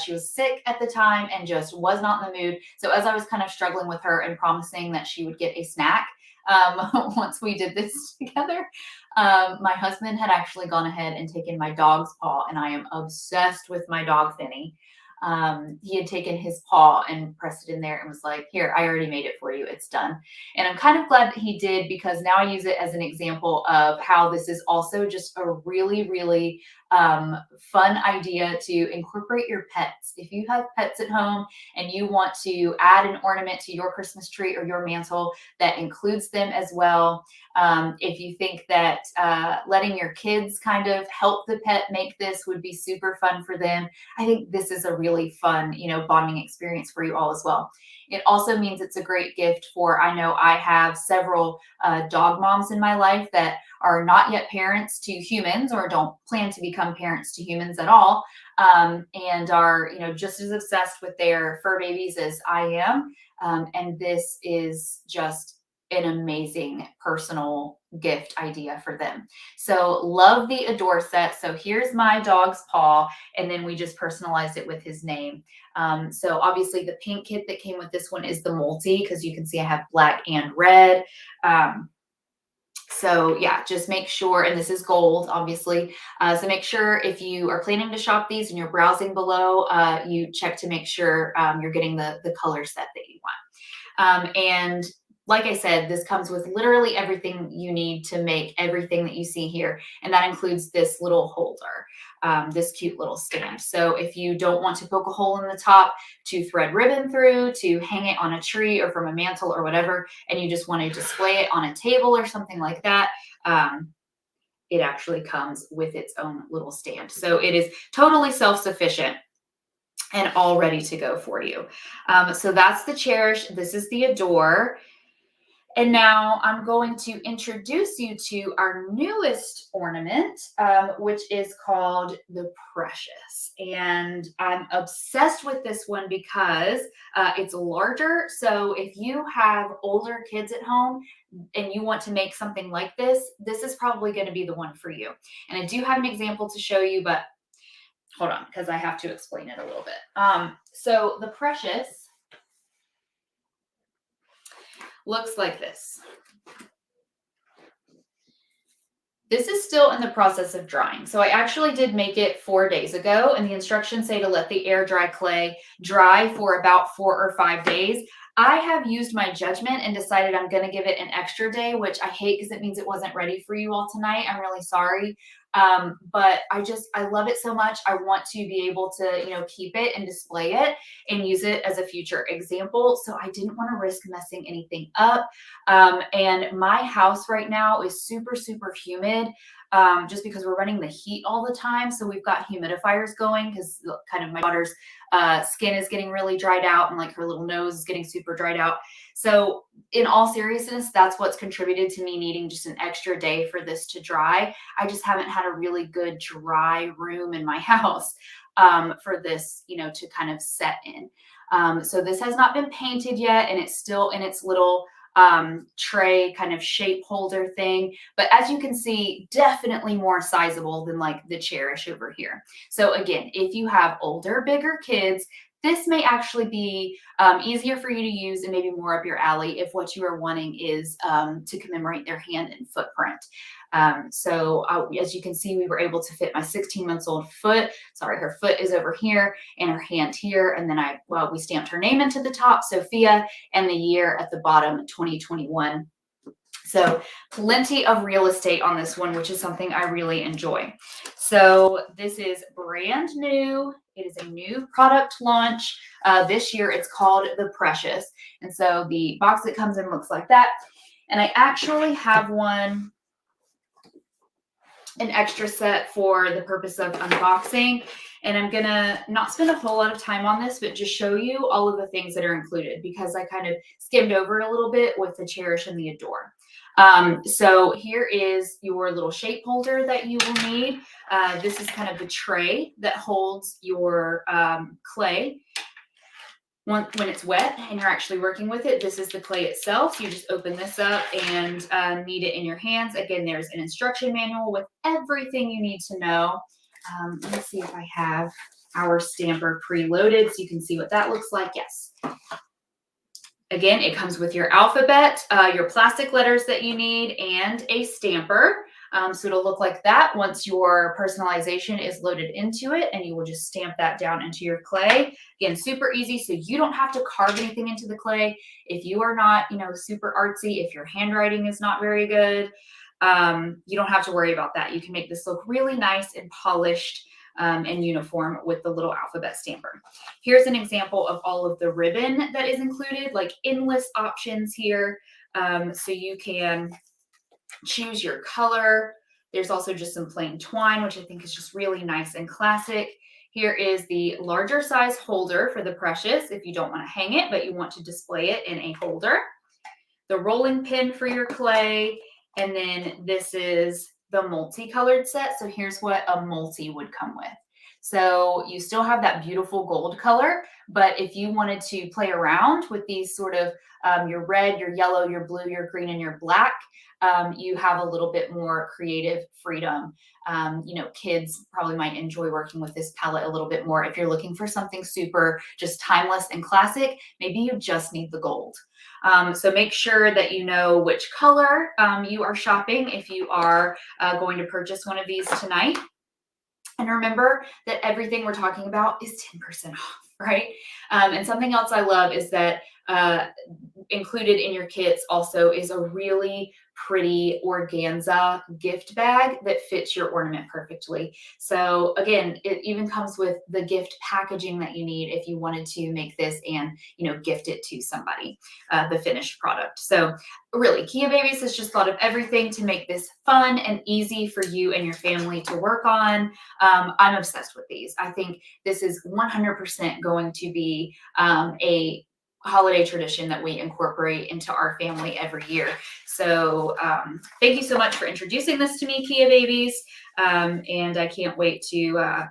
she was sick at the time and just was not in the mood. So as I was kind of struggling with her and promising that she would get a snack once we did this together, my husband had actually gone ahead and taken my dog's paw, and I am obsessed with my dog, Finny. He had taken his paw and pressed it in there and was like, here, I already made it for you. It's done. And I'm kind of glad that he did, because now I use it as an example of how this is also just a really, really fun idea to incorporate your pets. If you have pets at home and you want to add an ornament to your Christmas tree or your mantle that includes them as well, if you think that letting your kids kind of help the pet make this would be super fun for them, I think this is a really fun, bonding experience for you all as well. It also means it's a great gift for, I know I have several dog moms in my life that are not yet parents to humans or don't plan to become parents to humans at all, and are, just as obsessed with their fur babies as I am. And this is just an amazing personal gift idea for them. So love the Adore set. So here's my dog's paw, and then we just personalized it with his name. So obviously the pink kit that came with this one is the multi, because you can see I have black and red. So yeah, just make sure, and this is gold, obviously. So make sure if you are planning to shop these and you're browsing below, you check to make sure you're getting the color set that you want. And like I said, this comes with literally everything you need to make everything that you see here. And that includes this little holder, this cute little stand. So if you don't want to poke a hole in the top to thread ribbon through, to hang it on a tree or from a mantle or whatever, and you just want to display it on a table or something like that, it actually comes with its own little stand. So it is totally self-sufficient and all ready to go for you. So that's the Cherish. This is the Adore. And now I'm going to introduce you to our newest ornament, which is called the Precious. And I'm obsessed with this one because it's larger. So if you have older kids at home and you want to make something like this is probably going to be the one for you. And I do have an example to show you, but hold on, because I have to explain it a little bit. So the Precious looks like this. This is still in the process of drying. So I actually did make it 4 days ago, and the instructions say to let the air dry clay dry for about 4 or 5 days. I have used my judgment and decided I'm going to give it an extra day, which I hate because it means it wasn't ready for you all tonight. I'm really sorry. But I love it so much. I want to be able to, keep it and display it and use it as a future example. So I didn't want to risk messing anything up. And my house right now is super, super humid, just because we're running the heat all the time. So we've got humidifiers going because kind of my daughter's skin is getting really dried out, and like her little nose is getting super dried out. So in all seriousness, that's what's contributed to me needing just an extra day for this to dry. I just haven't had a really good dry room in my house for this, to kind of set in. So this has not been painted yet, and it's still in its little tray kind of shape holder thing. But as you can see, definitely more sizable than like the Cherish over here. So again, if you have older, bigger kids, this may actually be easier for you to use and maybe more up your alley if what you are wanting is to commemorate their hand and footprint. As you can see, we were able to fit my 16-month-old foot. Sorry, her foot is over here and her hand here. And then we stamped her name into the top, Sophia, and the year at the bottom, 2021. So plenty of real estate on this one, which is something I really enjoy. So this is brand new. It is a new product launch. This year it's called the Precious. And so the box that comes in looks like that. And I actually have an extra set for the purpose of unboxing. And I'm gonna not spend a whole lot of time on this, but just show you all of the things that are included because I kind of skimmed over it a little bit with the Cherish and the Adore. So here is your little shape holder that you will need. This is kind of the tray that holds your clay. When it's wet and you're actually working with it, this is the clay itself. So you just open this up and knead it in your hands. Again, there's an instruction manual with everything you need to know. Let me see if I have our stamper preloaded so you can see what that looks like. Yes. Again, it comes with your alphabet, your plastic letters that you need, and a stamper. So it'll look like that once your personalization is loaded into it, and you will just stamp that down into your clay. Again, super easy, so you don't have to carve anything into the clay. If you are not, super artsy, if your handwriting is not very good, you don't have to worry about that. You can make this look really nice and polished and uniform with the little alphabet stamper. Here's an example of all of the ribbon that is included, like endless options here. So you can choose your color. There's also just some plain twine, which I think is just really nice and classic. Here is the larger size holder for the Precious if you don't want to hang it, but you want to display it in a holder. The rolling pin for your clay. And then this is the multicolored set. So here's what a multi would come with. So you still have that beautiful gold color, but if you wanted to play around with these sort of your red, your yellow, your blue, your green, and your black, you have a little bit more creative freedom. Kids probably might enjoy working with this palette a little bit more. If you're looking for something super just timeless and classic, maybe you just need the gold. So make sure that you know which color you are shopping if you are going to purchase one of these tonight. And remember that everything we're talking about is 10% off, right? And something else I love is that included in your kits also is a really pretty organza gift bag that fits your ornament perfectly. So again, it even comes with the gift packaging that you need if you wanted to make this and, gift it to somebody, the finished product. So really, Kia Babies has just thought of everything to make this fun and easy for you and your family to work on. I'm obsessed with these. I think this is 100% going to be a holiday tradition that we incorporate into our family every year. So thank you so much for introducing this to me, Kia Babies. And I can't wait to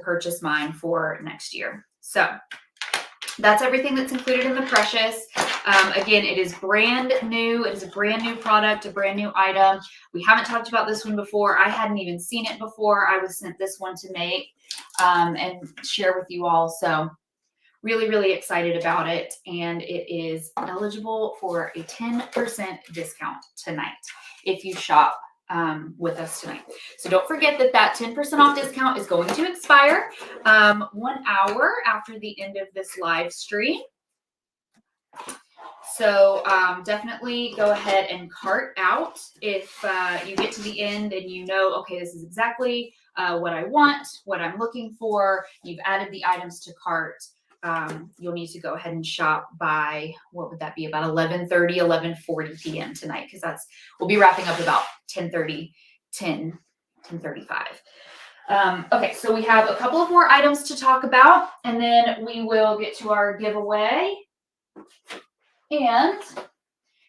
purchase mine for next year. So that's everything that's included in the Precious. Again, it is brand new. It is a brand new product, a brand new item. We haven't talked about this one before. I hadn't even seen it before. I was sent this one to make and share with you all. So really, really excited about it. And it is eligible for a 10% discount tonight if you shop with us tonight. So don't forget that 10% off discount is going to expire 1 hour after the end of this live stream. So definitely go ahead and cart out if you get to the end and you know, okay, this is exactly what I want, what I'm looking for. You've added the items to cart. You'll need to go ahead and shop by, what would that be, about 11:30, 11:40 p.m. tonight, because we'll be wrapping up about 10:35. Okay, so we have a couple of more items to talk about, and then we will get to our giveaway. And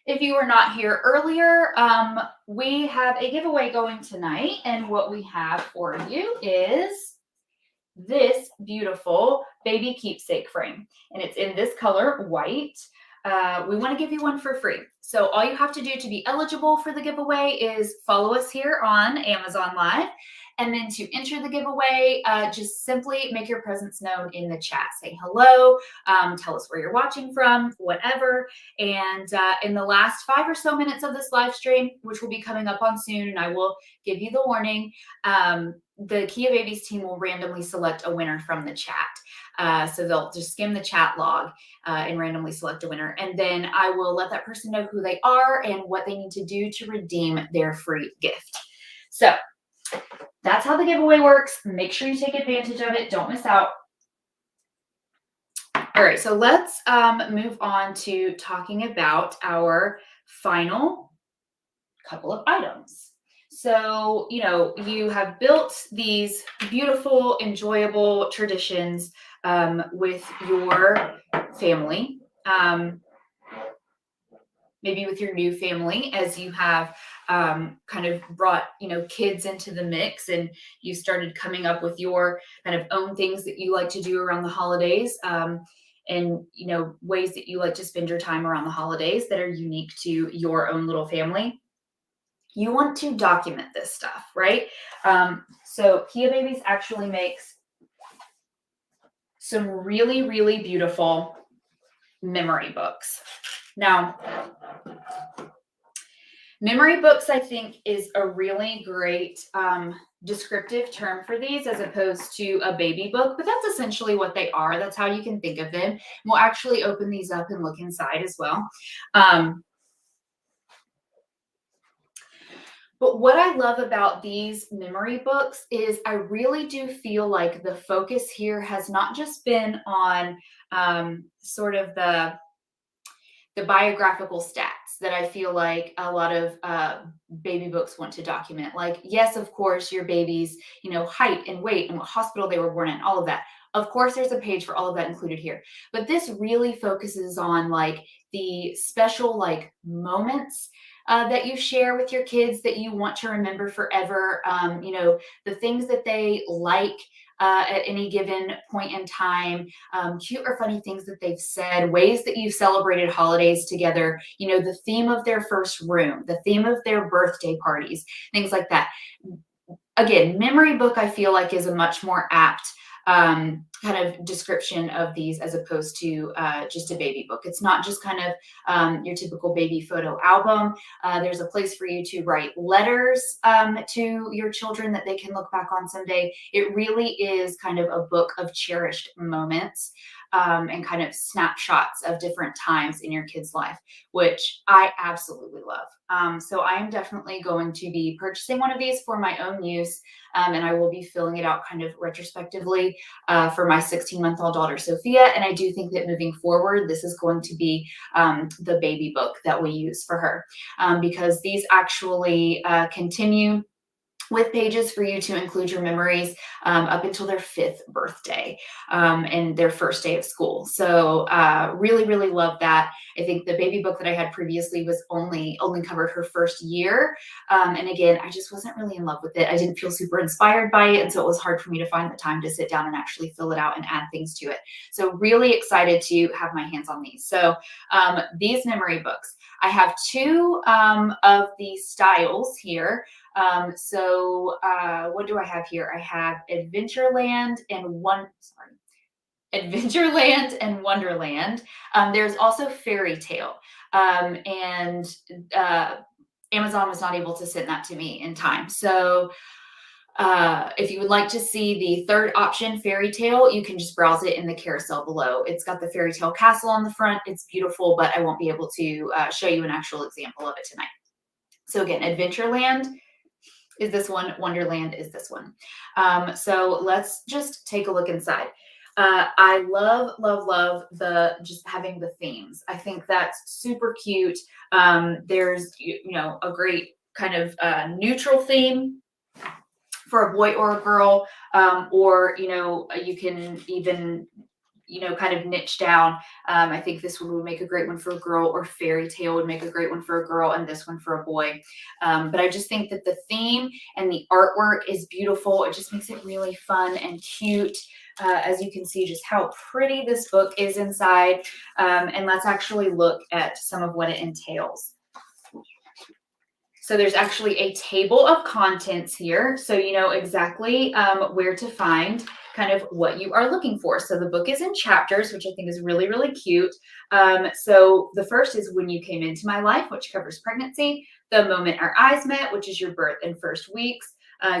if you were not here earlier, we have a giveaway going tonight, and what we have for you is this beautiful baby keepsake frame, and it's in this color, white. We want to give you one for free. So all you have to do to be eligible for the giveaway is follow us here on Amazon Live. And then to enter the giveaway, just simply make your presence known in the chat. Say hello, tell us where you're watching from, whatever. And in the last 5 or so minutes of this live stream, which will be coming up on soon, and I will give you the warning, the Kia Babies team will randomly select a winner from the chat. So they'll just skim the chat log and randomly select a winner. And then I will let that person know who they are and what they need to do to redeem their free gift. So that's how the giveaway works. Make sure you take advantage of it. Don't miss out. All right, so let's move on to talking about our final couple of items. So, you have built these beautiful, enjoyable traditions with your family, maybe with your new family, as you have kind of brought, kids into the mix, and you started coming up with your kind of own things that you like to do around the holidays, and, ways that you like to spend your time around the holidays that are unique to your own little family. You want to document this stuff, right? So Kia Babies actually makes some really, really beautiful memory books. Now, memory books, I think, is a really great descriptive term for these, as opposed to a baby book, but that's essentially what they are. That's how you can think of them. We'll actually open these up and look inside as well. But what I love about these memory books is I really do feel like the focus here has not just been on sort of the biographical stats that I feel like a lot of baby books want to document. Like, yes, of course, your baby's, height and weight and what hospital they were born in, all of that. Of course, there's a page for all of that included here. But this really focuses on like the special moments that you share with your kids that you want to remember forever. The things that they like at any given point in time, cute or funny things that they've said, ways that you've celebrated holidays together, the theme of their first room, the theme of their birthday parties, things like that. Again, memory book, I feel like, is a much more apt kind of description of these, as opposed to just a baby book. It's not just kind of your typical baby photo album. There's a place for you to write letters to your children that they can look back on someday. It really is kind of a book of cherished moments and kind of snapshots of different times in your kid's life, which I absolutely love. So I am definitely going to be purchasing one of these for my own use, and I will be filling it out kind of retrospectively for my 16-month-old daughter, Sophia. And I do think that moving forward, this is going to be the baby book that we use for her, because these actually continue with pages for you to include your memories up until their 5th birthday and their first day of school. So really, really love that. I think the baby book that I had previously was only covered her first year. And again, I just wasn't really in love with it. I didn't feel super inspired by it. And so it was hard for me to find the time to sit down and actually fill it out and add things to it. So really excited to have my hands on these. So these memory books, I have 2 of the styles here. What do I have here? I have Adventureland and Wonderland. There's also Fairy Tale. And Amazon was not able to send that to me in time. So if you would like to see the 3rd option, Fairy Tale, you can just browse it in the carousel below. It's got the fairy tale castle on the front. It's beautiful, but I won't be able to show you an actual example of it tonight. So again, Adventureland is this one, Wonderland is this one. So let's just take a look inside. I love, love, love just having the themes. I think that's super cute. There's, a great kind of neutral theme for a boy or a girl, or, you can even, kind of niche down. I think this one would make a great one for a girl, or Fairy Tale would make a great one for a girl, and this one for a boy. But I just think that the theme and the artwork is beautiful. It just makes it really fun and cute. As you can see just how pretty this book is inside. And let's actually look at some of what it entails. So there's actually a table of contents here, so you know exactly where to find kind of what you are looking for. So the book is in chapters, which I think is really, really cute. So the first is When You Came Into My Life, which covers pregnancy. The Moment Our Eyes Met, which is your birth and first weeks.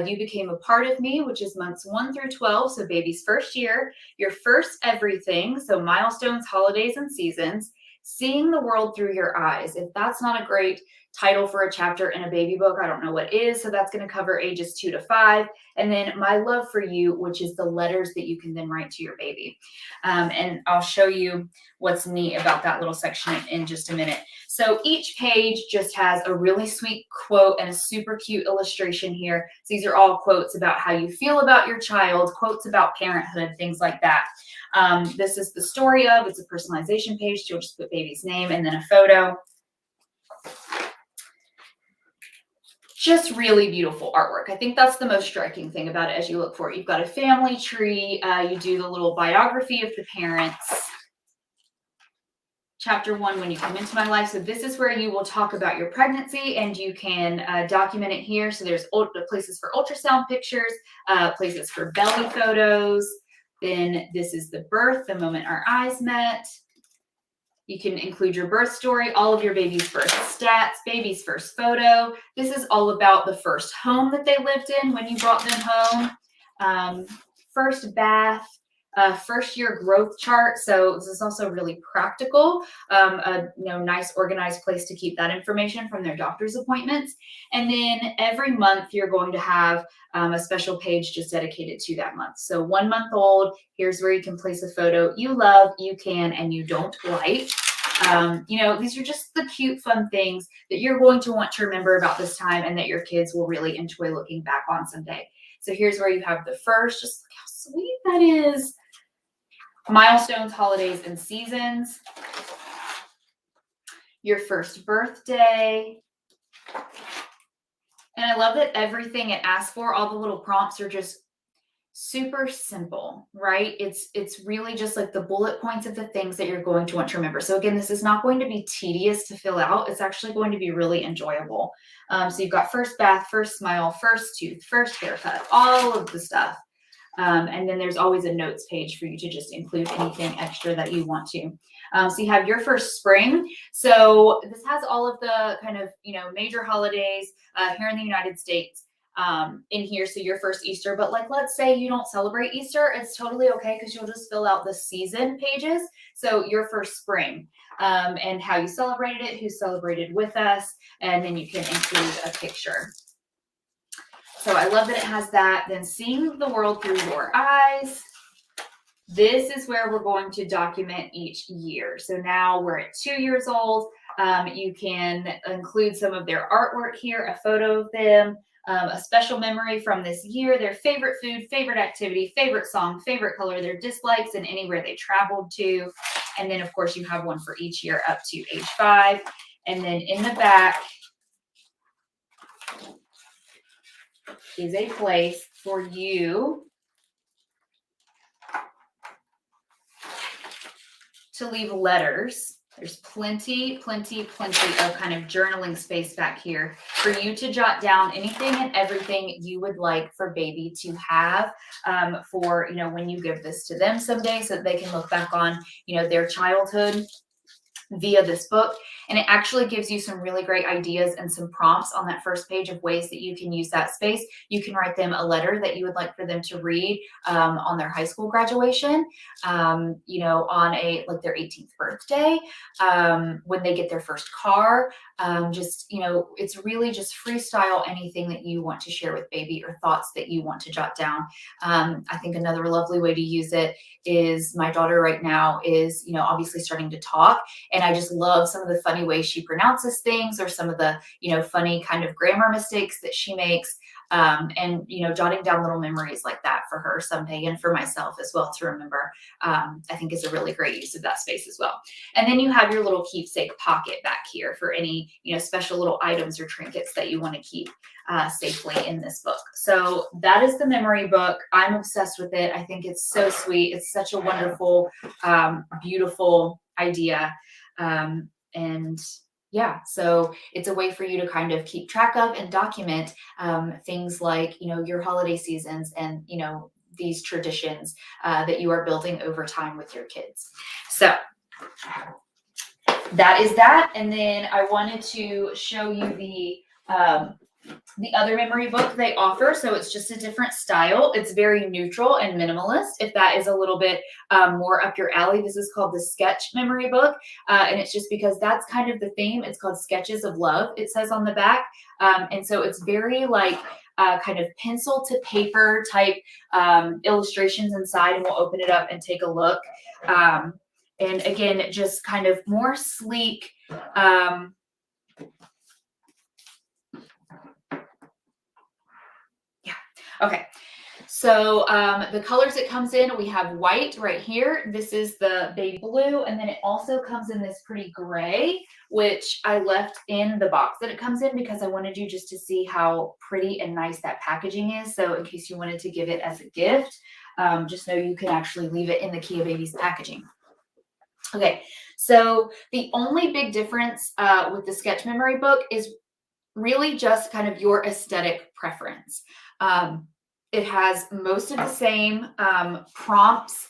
You Became a Part of Me, which is months 1 through 12, so baby's first year. Your First Everything, so milestones, holidays, and seasons. Seeing the World Through Your Eyes. If that's not a great title for a chapter in a baby book, I don't know what is. So that's going to cover ages 2 to 5. And then My Love for You, which is the letters that you can then write to your baby. And I'll show you what's neat about that little section in just a minute. So each page just has a really sweet quote and a super cute illustration here. So these are all quotes about how you feel about your child, quotes about parenthood, things like that. This is the story of, it's a personalization page. So you'll just put baby's name and then a photo. Just really beautiful artwork. I think that's the most striking thing about it as you look for it. You've got a family tree. You do the little biography of the parents. Chapter 1, When You Come Into My Life. So this is where you will talk about your pregnancy, and you can document it here. So there's places for ultrasound pictures, places for belly photos. Then this is the birth, the moment our eyes met. You can include your birth story, all of your baby's birth stats, baby's first photo. This is all about the first home that they lived in when you brought them home. First bath, first year growth chart. So this is also really practical, a nice organized place to keep that information from their doctor's appointments. And then every month you're going to have a special page just dedicated to that month. So 1 month old, here's where you can place a photo you love, you can, and you don't like. These are just the cute, fun things that you're going to want to remember about this time and that your kids will really enjoy looking back on someday. So here's where you have the first, just look how sweet that is. Milestones, holidays, and seasons. Your first birthday. And I love that everything it asks for, all the little prompts are just super simple, right? It's really just like the bullet points of the things that you're going to want to remember. So again, this is not going to be tedious to fill out. It's actually going to be really enjoyable. So you've got first bath, first smile, first tooth, first haircut, all of the stuff. And then there's always a notes page for you to just include anything extra that you want to. So you have your first spring. So this has all of the kind of, major holidays here in the United States in here. So your first Easter, but like, let's say you don't celebrate Easter, it's totally okay because you'll just fill out the season pages. So your first spring and how you celebrated it, who celebrated with us, and then you can include a picture. So I love that it has that. Then Seeing the World Through Your Eyes. This is where we're going to document each year. So now we're at 2 years old. You can include some of their artwork here, a photo of them. a special memory from this year, their favorite food, favorite activity, favorite song, favorite color, their dislikes, and anywhere they traveled to. And then, of course, you have one for each year up to age 5. And then in the back is a place for you to leave letters. There's plenty of kind of journaling space back here for you to jot down anything and everything you would like for baby to have for, when you give this to them someday, so that they can look back on, their childhood via this book. And it actually gives you some really great ideas and some prompts on that first page of ways that you can use that space. You can write them a letter that you would like for them to read on their high school graduation, on their 18th birthday, when they get their first car. It's really just freestyle anything that you want to share with baby or thoughts that you want to jot down. I think another lovely way to use it is my daughter right now is, obviously starting to talk. And I just love some of the funny ways she pronounces things, or some of the, funny kind of grammar mistakes that she makes. And jotting down little memories like that for her someday, and for myself as well to remember, I think is a really great use of that space as well. And then you have your little keepsake pocket back here for any, special little items or trinkets that you want to keep safely in this book. So that is the memory book. I'm obsessed with it. I think it's so sweet. It's such a wonderful, beautiful idea. So it's a way for you to kind of keep track of and document things like, your holiday seasons and, these traditions that you are building over time with your kids. So that is that. And then I wanted to show you the other memory book they offer. So it's just a different style. It's very neutral and minimalist, if that is a little bit more up your alley. This is called the Sketch Memory Book. And it's just because that's kind of the theme. It's called Sketches of Love, it says on the back. And so it's very like kind of pencil to paper type illustrations inside. And we'll open it up and take a look. And again, just kind of more sleek. Okay, so the colors it comes in, we have white right here. This is the baby blue, and then it also comes in this pretty gray, which I left in the box that it comes in because I wanted you just to see how pretty and nice that packaging is. So in case you wanted to give it as a gift, just know you can actually leave it in the Kia Babies packaging. Okay, so the only big difference with the Sketch Memory Book is really just kind of your aesthetic preference. It has most of the same prompts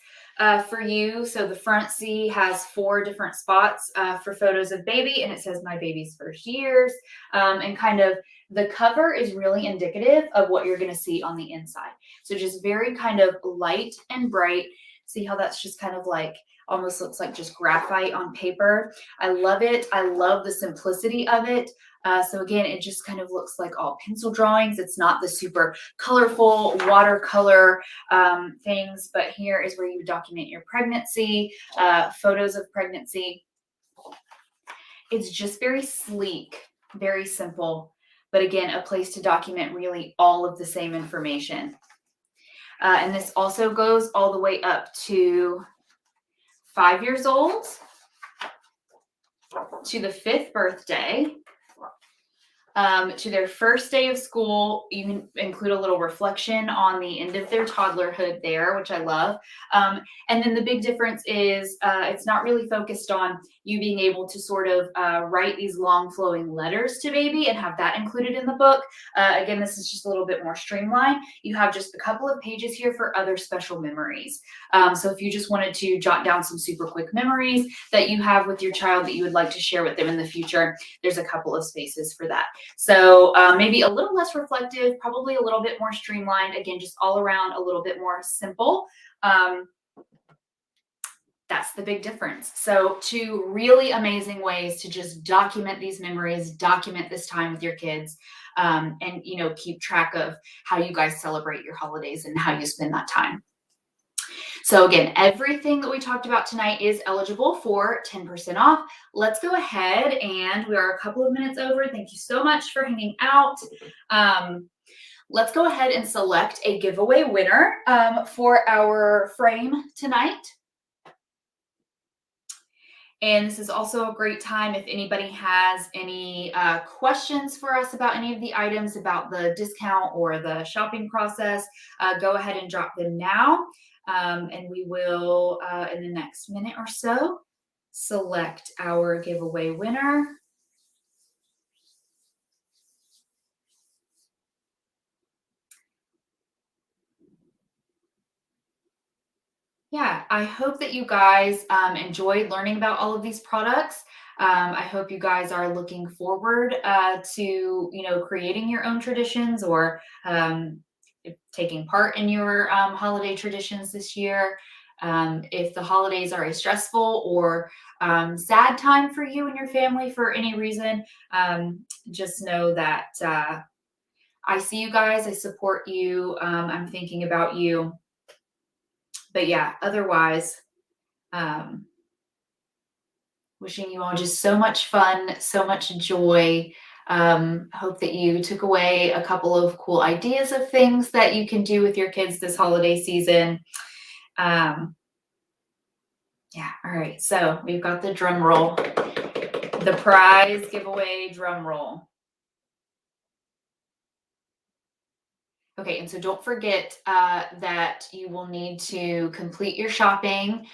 for you. So the front C has 4 different spots for photos of baby, and it says my baby's first years. And kind of the cover is really indicative of what you're going to see on the inside. So just very kind of light and bright. See how that's just kind of like almost looks like just graphite on paper. I love it. I love the simplicity of it. So again, it just kind of looks like all pencil drawings. It's not the super colorful watercolor things, but here is where you document your pregnancy, photos of pregnancy. It's just very sleek, very simple, but again, a place to document really all of the same information. And this also goes all the way up to 5 years old, to the 5th birthday, to their first day of school. You can include a little reflection on the end of their toddlerhood there, which I love. And then the big difference is it's not really focused on you being able to sort of write these long flowing letters to baby and have that included in the book. Again, this is just a little bit more streamlined. You have just a couple of pages here for other special memories. So if you just wanted to jot down some super quick memories that you have with your child that you would like to share with them in the future, there's a couple of spaces for that. So maybe a little less reflective, probably a little bit more streamlined. Again, just all around a little bit more simple. That's the big difference. So 2 really amazing ways to just document these memories, document this time with your kids, and, keep track of how you guys celebrate your holidays and how you spend that time. So again, everything that we talked about tonight is eligible for 10% off. Let's go ahead, and we are a couple of minutes over. Thank you so much for hanging out. let's go ahead and select a giveaway winner for our frame tonight. And this is also a great time if anybody has any questions for us about any of the items, about the discount or the shopping process, go ahead and drop them now. And we will, in the next minute or so, select our giveaway winner. Yeah, I hope that you guys enjoyed learning about all of these products. I hope you guys are looking forward to, creating your own traditions or taking part in your holiday traditions this year. If the holidays are a stressful or sad time for you and your family for any reason, just know that I see you guys. I support you. I'm thinking about you. But yeah, otherwise, um, wishing you all just so much fun, so much joy. Hope that you took away a couple of cool ideas of things that you can do with your kids this holiday season. Yeah, all right. So we've got the drum roll, the prize giveaway drum roll. Okay, and so don't forget that you will need to complete your shopping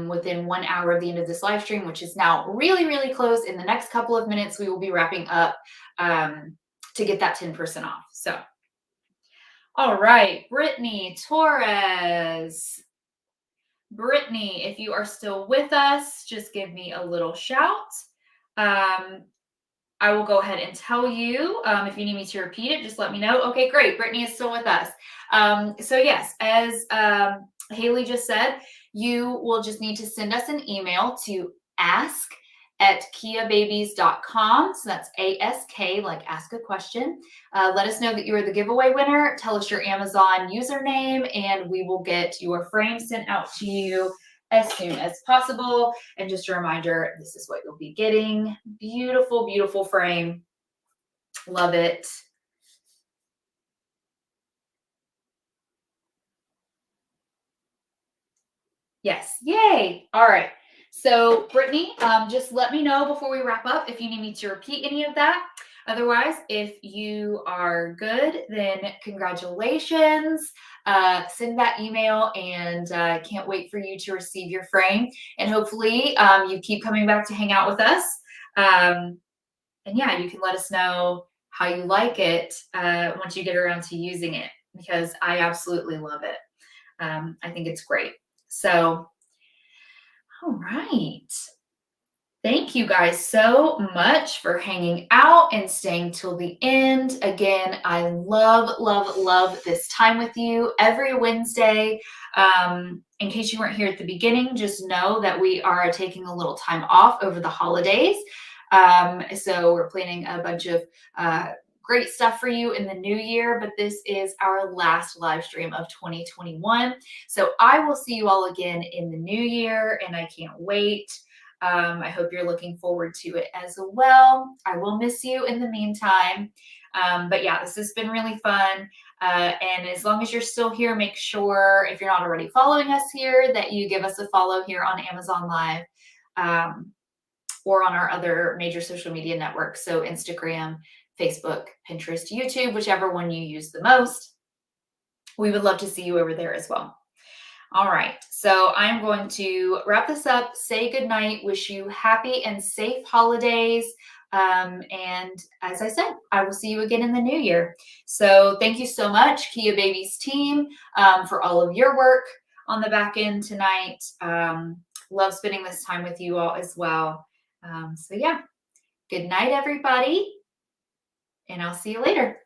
within 1 hour of the end of this live stream, which is now really, really close. In the next couple of minutes, we will be wrapping up to get that 10% off. So, all right, Brittany Torres. Brittany, if you are still with us, just give me a little shout. I will go ahead and tell you. If you need me to repeat it, just let me know. Okay, great. Brittany is still with us. So yes, as Haley just said, you will just need to send us an email to ask@kiababies.com. So that's ASK, like ask a question. Let us know that you are the giveaway winner. Tell us your Amazon username, and we will get your frame sent out to you as soon as possible. And just a reminder, this is what you'll be getting. Beautiful, beautiful frame. Love it. Yes. Yay. All right. So Brittany, just let me know before we wrap up if you need me to repeat any of that. Otherwise, if you are good, then congratulations. Send that email, and can't wait for you to receive your frame. And hopefully you keep coming back to hang out with us. And yeah, you can let us know how you like it once you get around to using it, because I absolutely love it. I think it's great. So, all right. Thank you guys so much for hanging out and staying till the end. Again, I love, love, love this time with you every Wednesday. In case you weren't here at the beginning, just know that we are taking a little time off over the holidays. So we're planning a bunch of great stuff for you in the new year, but this is our last live stream of 2021. So I will see you all again in the new year, and I can't wait. I hope you're looking forward to it as well. I will miss you in the meantime. But yeah, this has been really fun. And as long as you're still here, make sure, if you're not already following us here, that you give us a follow here on Amazon Live or on our other major social media networks. So Instagram, Facebook, Pinterest, YouTube, whichever one you use the most. We would love to see you over there as well. All right, so I'm going to wrap this up, say goodnight, wish you happy and safe holidays. And as I said, I will see you again in the new year. So thank you so much, Kia Babies team, for all of your work on the back end tonight. Love spending this time with you all as well. So yeah, good night, everybody, and I'll see you later.